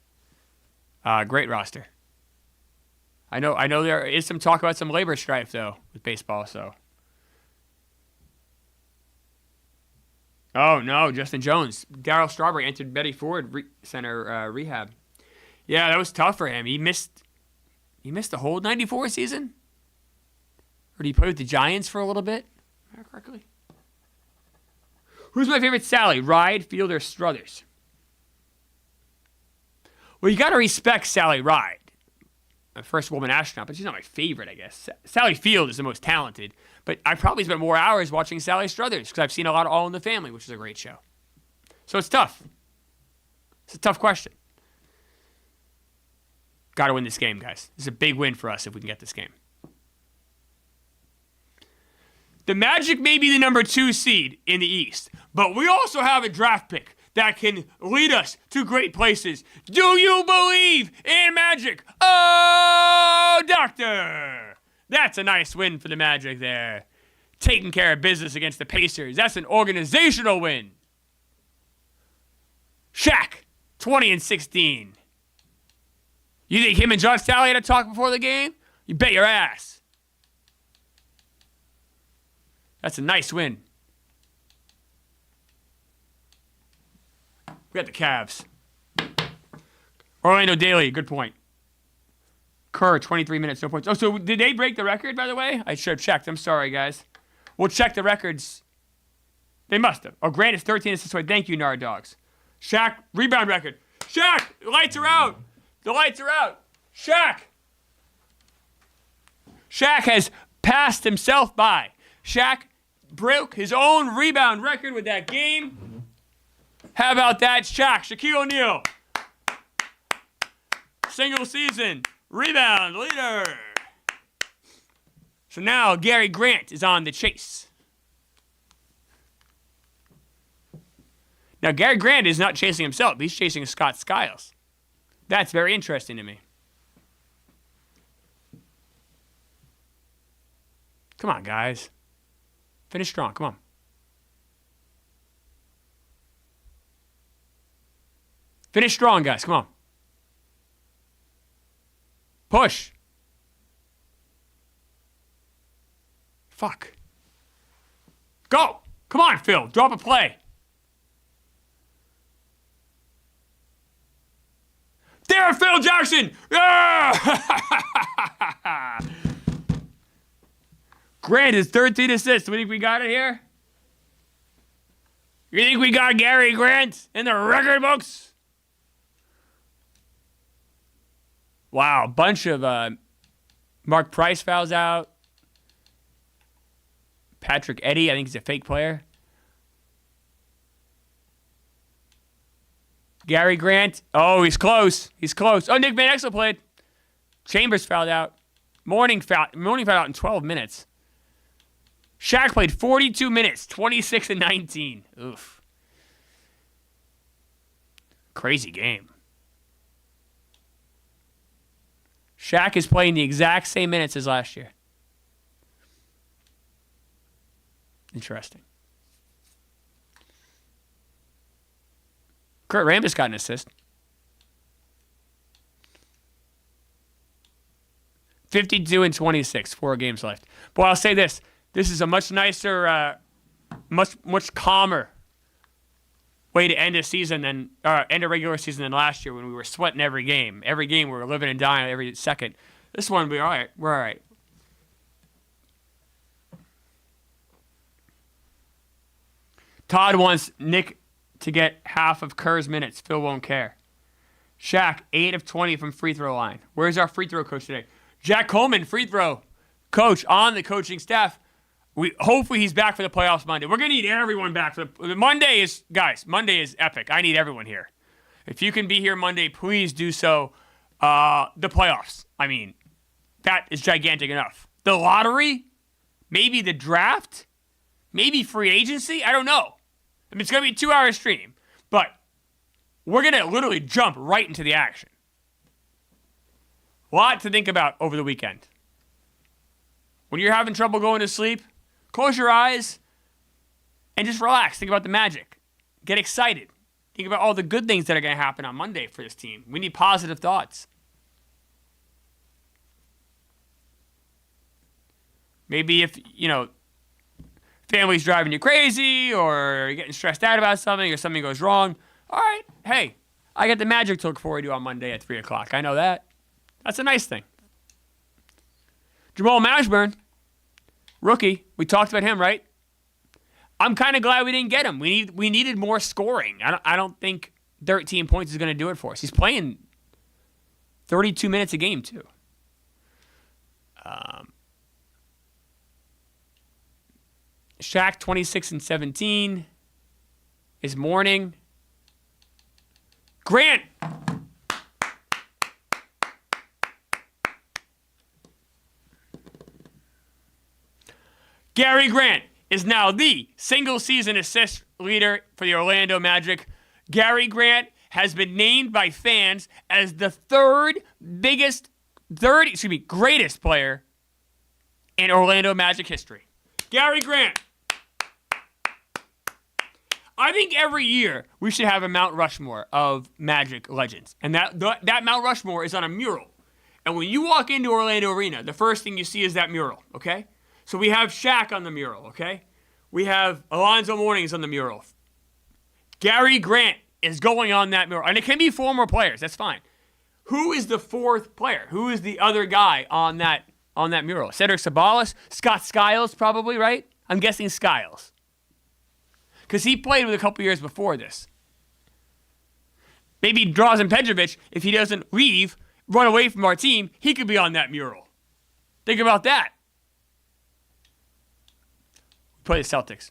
Great roster. I know there is some talk about some labor strife, though, with baseball, so. Oh, no, Justin Jones. Darryl Strawberry entered Betty Ford Center rehab. Yeah, that was tough for him. He missed the whole 94 season? Or did he play with the Giants for a little bit? Remember correctly? Who's my favorite Sally? Ride, Field, or Struthers? Well, you got to respect Sally Ride. My first woman astronaut, but she's not my favorite, I guess. Sally Field is the most talented, but I probably spent more hours watching Sally Struthers because I've seen a lot of All in the Family, which is a great show. So it's tough. It's a tough question. Got to win this game, guys. This is a big win for us if we can get this game. The Magic may be the number 2 seed in the East, but we also have a draft pick that can lead us to great places. Do you believe in Magic? Oh, doctor! That's a nice win for the Magic there. Taking care of business against the Pacers. That's an organizational win. Shaq, 20-16. You think him and John Sally had a talk before the game? You bet your ass. That's a nice win. We got the Cavs. Orlando Daly, good point. Kerr, 23 minutes, no points. Oh, so did they break the record, by the way? I should have checked. I'm sorry, guys. We'll check the records. They must have. Oh, Grant is 13 assists. Thank you, Nard Dogs. Shaq, rebound record. Shaq, the lights are out. The lights are out. Shaq. Shaq has passed himself by. Shaq broke his own rebound record with that game. How about that, Shaq? Shaquille O'Neal. Single season rebound leader. So now Gary Grant is on the chase. Now Gary Grant is not chasing himself. He's chasing Scott Skiles. That's very interesting to me. Come on, guys. Finish strong. Come on. Finish strong, guys. Come on. Push. Fuck. Go. Come on, Phil. Drop a play. There, Phil Jackson. Yeah! Grant is 13 assists. We think we got it here? You think we got Gary Grant in the record books? Wow, bunch of Mark Price fouls out. Patrick Eddy, I think he's a fake player. Gary Grant. Oh, he's close. He's close. Oh, Nick Van Exel played. Chambers fouled out. Morning fouled out in 12 minutes. Shaq played 42 minutes, 26 and 19. Oof. Crazy game. Shaq is playing the exact same minutes as last year. Interesting. Kurt Rambis got an assist. 52 and 26, 4 games left. But I'll say this. This is a much nicer, much calmer way to end a season than end a regular season than last year when we were sweating every game. Every game we were living and dying every second. This one we're all right. We're all right. Todd wants Nick to get half of Kerr's minutes. Phil won't care. Shaq, 8 of 20 from free throw line. Where's our free throw coach today? Jack Coleman, free throw coach on the coaching staff. Hopefully he's back for the playoffs Monday. We're going to need everyone back. Monday is epic. I need everyone here. If you can be here Monday, please do so. The playoffs. I mean, that is gigantic enough. The lottery, maybe the draft, maybe free agency. I don't know. I mean, it's going to be a 2-hour stream, but we're going to literally jump right into the action. A lot to think about over the weekend. When you're having trouble going to sleep, close your eyes and just relax. Think about the Magic. Get excited. Think about all the good things that are going to happen on Monday for this team. We need positive thoughts. Maybe if, family's driving you crazy or you're getting stressed out about something or something goes wrong, all right, hey, I got the Magic to look forward to on Monday at 3 o'clock. I know that. That's a nice thing. Jamal Mashburn, rookie. We talked about him, right? I'm kind of glad we didn't get him. We needed more scoring. I don't think 13 points is going to do it for us. He's playing 32 minutes a game, too. Shaq, 26 and 17. Is Morning. Grant. Gary Grant is now the single-season assist leader for the Orlando Magic. Gary Grant has been named by fans as the greatest player in Orlando Magic history. Gary Grant. I think every year we should have a Mount Rushmore of Magic legends. And that Mount Rushmore is on a mural. And when you walk into Orlando Arena, the first thing you see is that mural, okay? So we have Shaq on the mural, okay? We have Alonzo Mourning's on the mural. Gary Grant is going on that mural. And it can be 4 more players. That's fine. Who is the 4th player? Who is the other guy on that mural? Cedric Sabalas? Scott Skiles probably, right? I'm guessing Skiles. Because he played with a couple years before this. Maybe Drazen Petrovic, if he doesn't run away from our team, he could be on that mural. Think about that. Play the Celtics.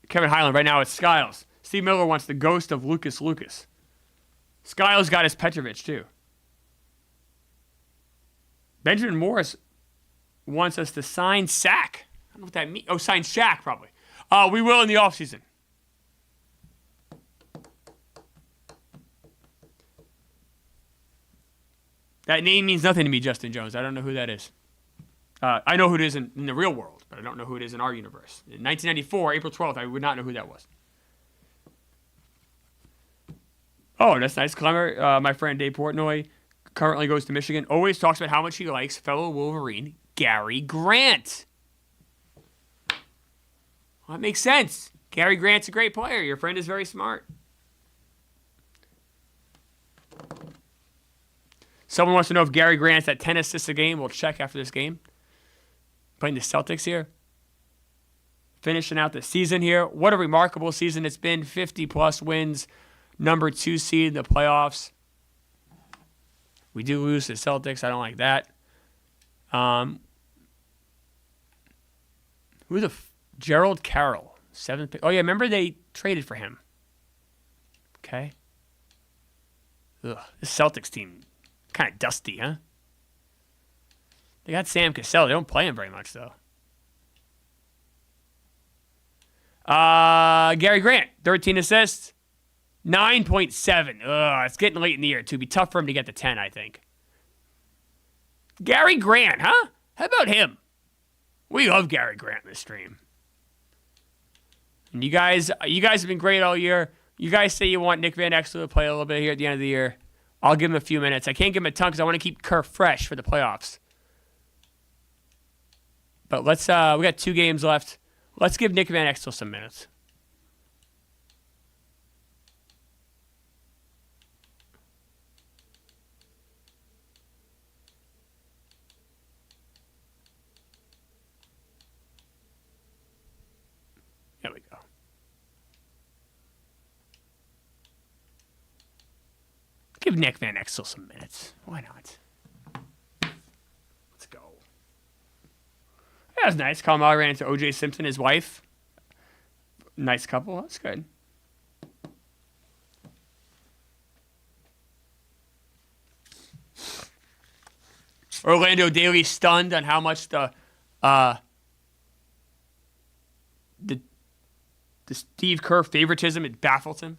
Kevin Highland, right now it's Skiles. Steve Miller wants the ghost of Lucas Lucas. Skiles got his Petrovic, too. Benjamin Morris wants us to sign Sack. I don't know what that means. Oh, sign Shaq, probably. We will in the offseason. That name means nothing to me, Justin Jones. I don't know who that is. I know who it is in the real world, but I don't know who it is in our universe. In 1994, April 12th, I would not know who that was. Oh, that's nice. Klemmer, my friend Dave Portnoy, currently goes to Michigan. Always talks about how much he likes fellow Wolverine Gary Grant. Well, that makes sense. Gary Grant's a great player. Your friend is very smart. Someone wants to know if Gary Grant's at 10 assists a game. We'll check after this game. Playing the Celtics here. Finishing out the season here. What a remarkable season it's been. 50-plus wins. Number 2 seed in the playoffs. We do lose to the Celtics. I don't like that. Who the Gerald Carroll. 7th pick. Oh, yeah, remember they traded for him. Okay. Ugh, this Celtics team, kind of dusty, huh? They got Sam Cassell. They don't play him very much, though. Gary Grant, 13 assists. 9.7. Ugh, it's getting late in the year, too. It'd be tough for him to get to 10, I think. Gary Grant, huh? How about him? We love Gary Grant in this stream. And you guys have been great all year. You guys say you want Nick Van Exel to play a little bit here at the end of the year. I'll give him a few minutes. I can't give him a ton because I want to keep Kerr fresh for the playoffs. But we got 2 games left. Let's give Nick Van Exel some minutes. There we go. Give Nick Van Exel some minutes. Why not? Let's go. That was nice. Carmelo ran into O.J. Simpson, his wife. Nice couple. That's good. Orlando Daly stunned on how much the Steve Kerr favoritism, it baffles him.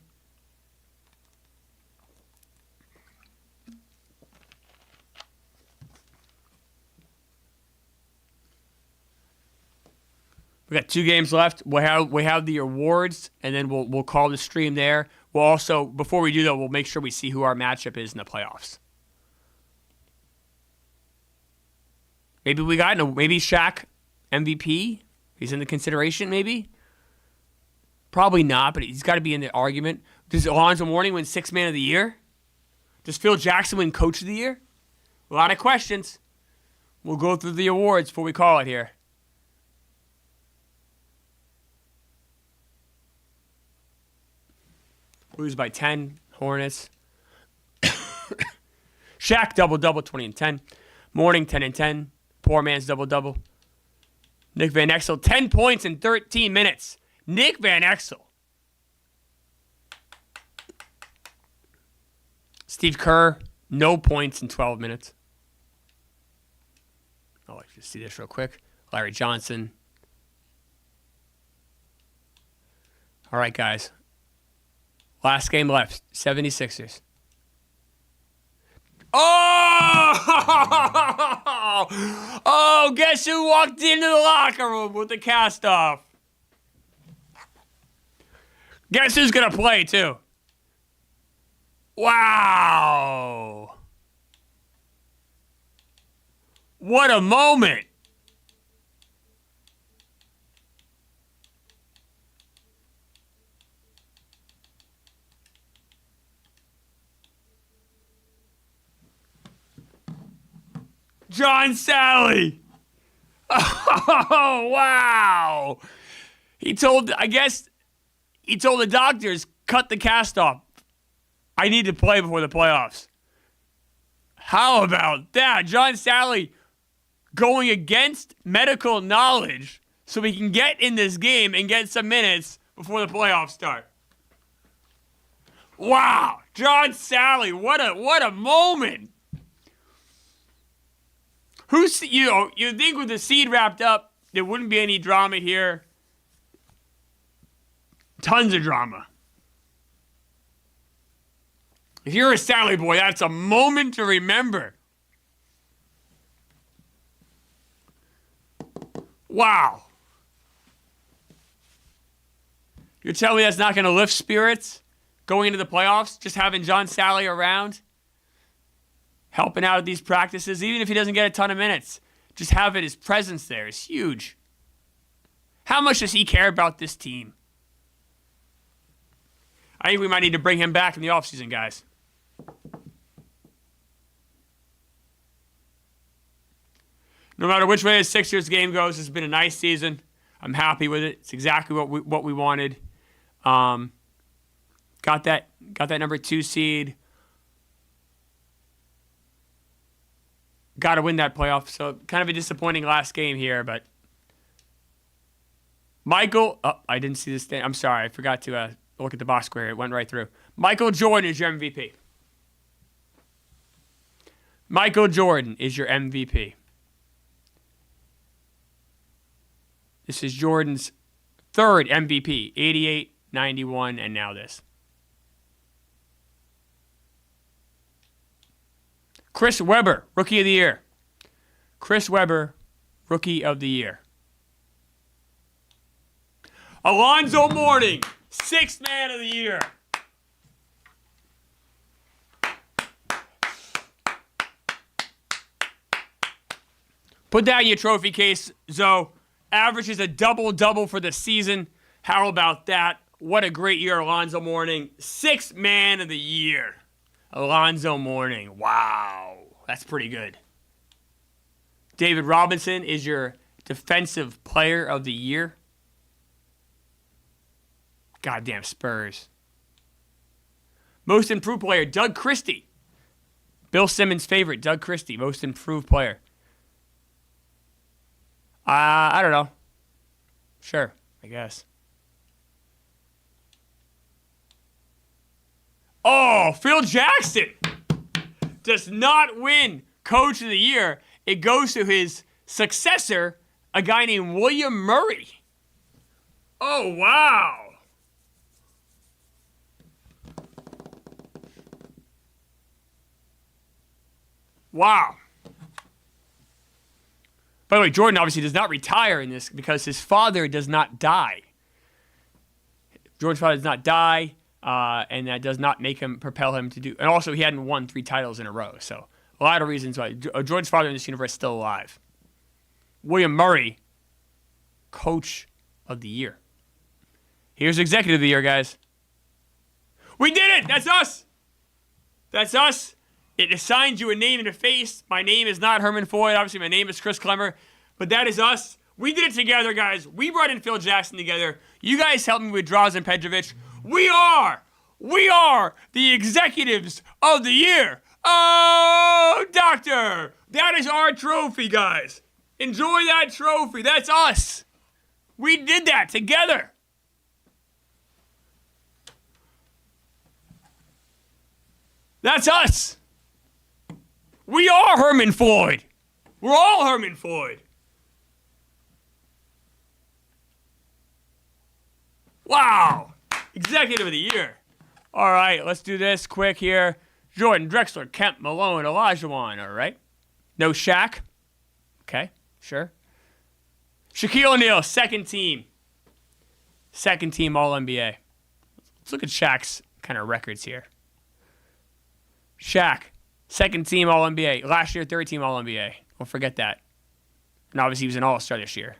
We got 2 games left. We have the awards, and then we'll call the stream there. We'll also, before we do that, we'll make sure we see who our matchup is in the playoffs. Maybe Shaq MVP. He's in the consideration, maybe. Probably not, but he's got to be in the argument. Does Alonzo Mourning win 6th Man of the Year? Does Phil Jackson win Coach of the Year? A lot of questions. We'll go through the awards before we call it here. Lose by 10. Hornets. Shaq double-double, 20 and 10. Mourning 10 and 10. Poor man's double-double. Nick Van Exel, 10 points in 13 minutes. Nick Van Exel. Steve Kerr, no points in 12 minutes. I'll let you see this real quick. Larry Johnson. All right, guys. Last game left. 76ers. Oh, guess who walked into the locker room with the cast off? Guess who's going to play, too? Wow. What a moment. John Sally. Oh, wow. He told the doctors, cut the cast off. I need to play before the playoffs. How about that? John Sally going against medical knowledge so we can get in this game and get some minutes before the playoffs start. Wow. John Sally, what a moment. You think with the seed wrapped up, there wouldn't be any drama here. Tons of drama. If you're a Sally boy, that's a moment to remember. Wow. You're telling me that's not going to lift spirits going into the playoffs? Just having John Sally around, helping out at these practices, even if he doesn't get a ton of minutes. Just having his presence there is huge. How much does he care about this team? I think we might need to bring him back in the offseason, guys. No matter which way the Sixers game goes, it's been a nice season. I'm happy with it. It's exactly what we wanted. Got that number 2 seed. Got to win that playoff. So kind of a disappointing last game here, but Michael. Oh, I didn't see this thing. I'm sorry. I forgot to look at the box square. It went right through. Michael Jordan is your MVP. Michael Jordan is your MVP. This is Jordan's 3rd MVP, 88, 91, and now this. Chris Webber, Rookie of the Year. Chris Webber, Rookie of the Year. Alonzo Mourning, 6th Man of the Year. Put that in your trophy case, Zoe. Averages a double-double for the season. How about that? What a great year, Alonzo Mourning. 6th Man of the Year. Alonzo Mourning. Wow. That's pretty good. David Robinson is your Defensive Player of the Year. Goddamn Spurs. Most Improved Player, Doug Christie. Bill Simmons' favorite, Doug Christie. Most Improved Player. I don't know. Sure, I guess. Oh, Phil Jackson does not win Coach of the Year. It goes to his successor, a guy named William Murray. Oh, wow. Wow. By the way, Jordan obviously does not retire in this because his father does not die. Jordan's father does not die, and that does not propel him to do. And also, he hadn't won 3 titles in a row, so a lot of reasons why. Jordan's father in this universe is still alive. William Murray, Coach of the Year. Here's Executive of the Year, guys. We did it! That's us! That's us! It assigns you a name and a face. My name is not Herman Floyd. Obviously, my name is Chris Klemmer. But that is us. We did it together, guys. We brought in Phil Jackson together. You guys helped me with Drazen Petrovic. We are the Executives of the Year. Oh, Doctor. That is our trophy, guys. Enjoy that trophy. That's us. We did that together. That's us. We are Herman Floyd. We're all Herman Floyd. Wow. Executive of the Year. All right, let's do this quick here. Jordan, Drexler, Kemp, Malone, Olajuwon. All right. No Shaq. Okay, sure. Shaquille O'Neal, 2nd team. 2nd team All-NBA. Let's look at Shaq's kind of records here. Shaq. 2nd team All-NBA. Last year, 3rd team All-NBA. Don't forget that. And obviously, he was an All-Star this year.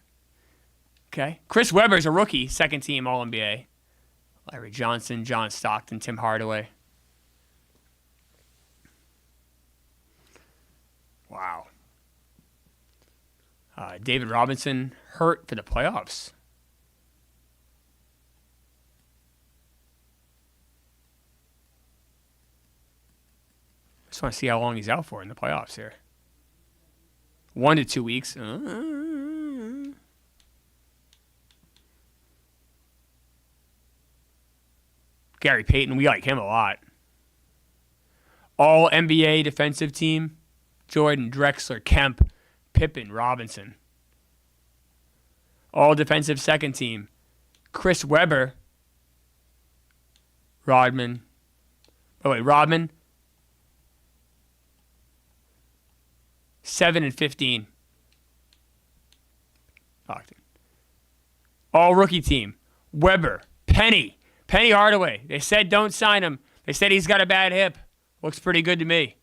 Okay. Chris Webber is a rookie, 2nd team All-NBA. Larry Johnson, John Stockton, Tim Hardaway. Wow. David Robinson hurt for the playoffs. Just want to see how long he's out for in the playoffs here. 1 to 2 weeks. Gary Payton, we like him a lot. All NBA defensive team. Jordan, Drexler, Kemp, Pippen, Robinson. All defensive 2nd team. Chris Webber. Rodman. Rodman. 7 and 15. Stockton. All rookie team. Weber. Penny Hardaway. They said don't sign him. They said he's got a bad hip. Looks pretty good to me.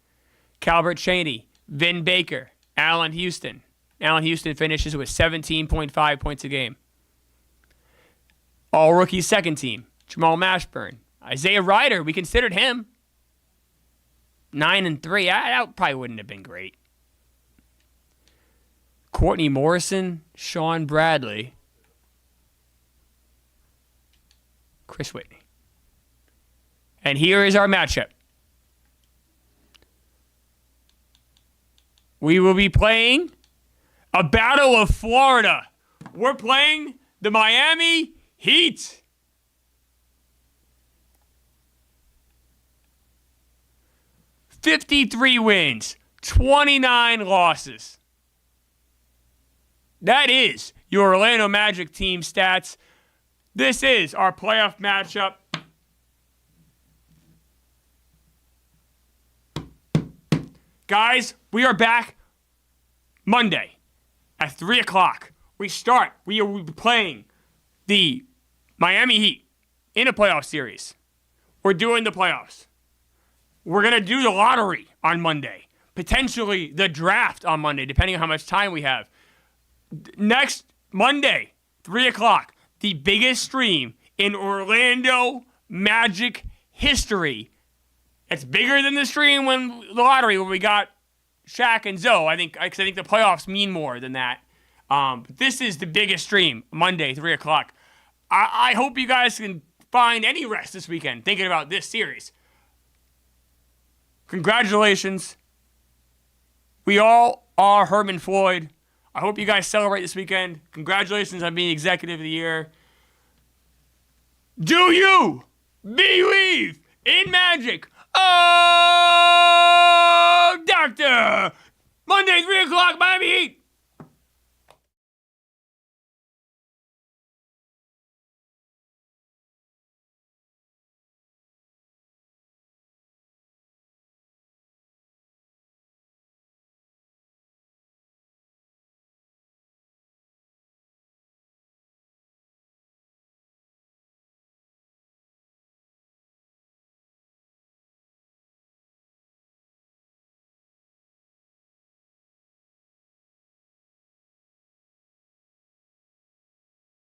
Calvert Chaney. Vin Baker. Allen Houston. Allen Houston finishes with 17.5 points a game. All rookie second team. Jamal Mashburn. Isaiah Ryder. We considered him. 9-3. That probably wouldn't have been great. Courtney Morrison. Sean Bradley. Chris Whitney. And here is our matchup. We will be playing a Battle of Florida. We're playing the Miami Heat. $53 wins, 29 losses. That is your Orlando Magic team stats. This is our playoff matchup. Guys, we are back Monday at 3 o'clock. We are playing the Miami Heat in a playoff series. We're doing the playoffs. We're going to do the lottery on Monday. Potentially the draft on Monday, depending on how much time we have. Next Monday, 3 o'clock, the biggest stream in Orlando Magic history. It's bigger than the stream when the lottery when we got Shaq and Zoe. I think the playoffs mean more than that. But this is the biggest stream, Monday, 3 o'clock. I hope you guys can find any rest this weekend thinking about this series. Congratulations. We all are Herman Floyd. I hope you guys celebrate this weekend. Congratulations on being Executive of the Year. Do you believe in magic? Oh, doctor! Monday, 3 o'clock, Miami Heat!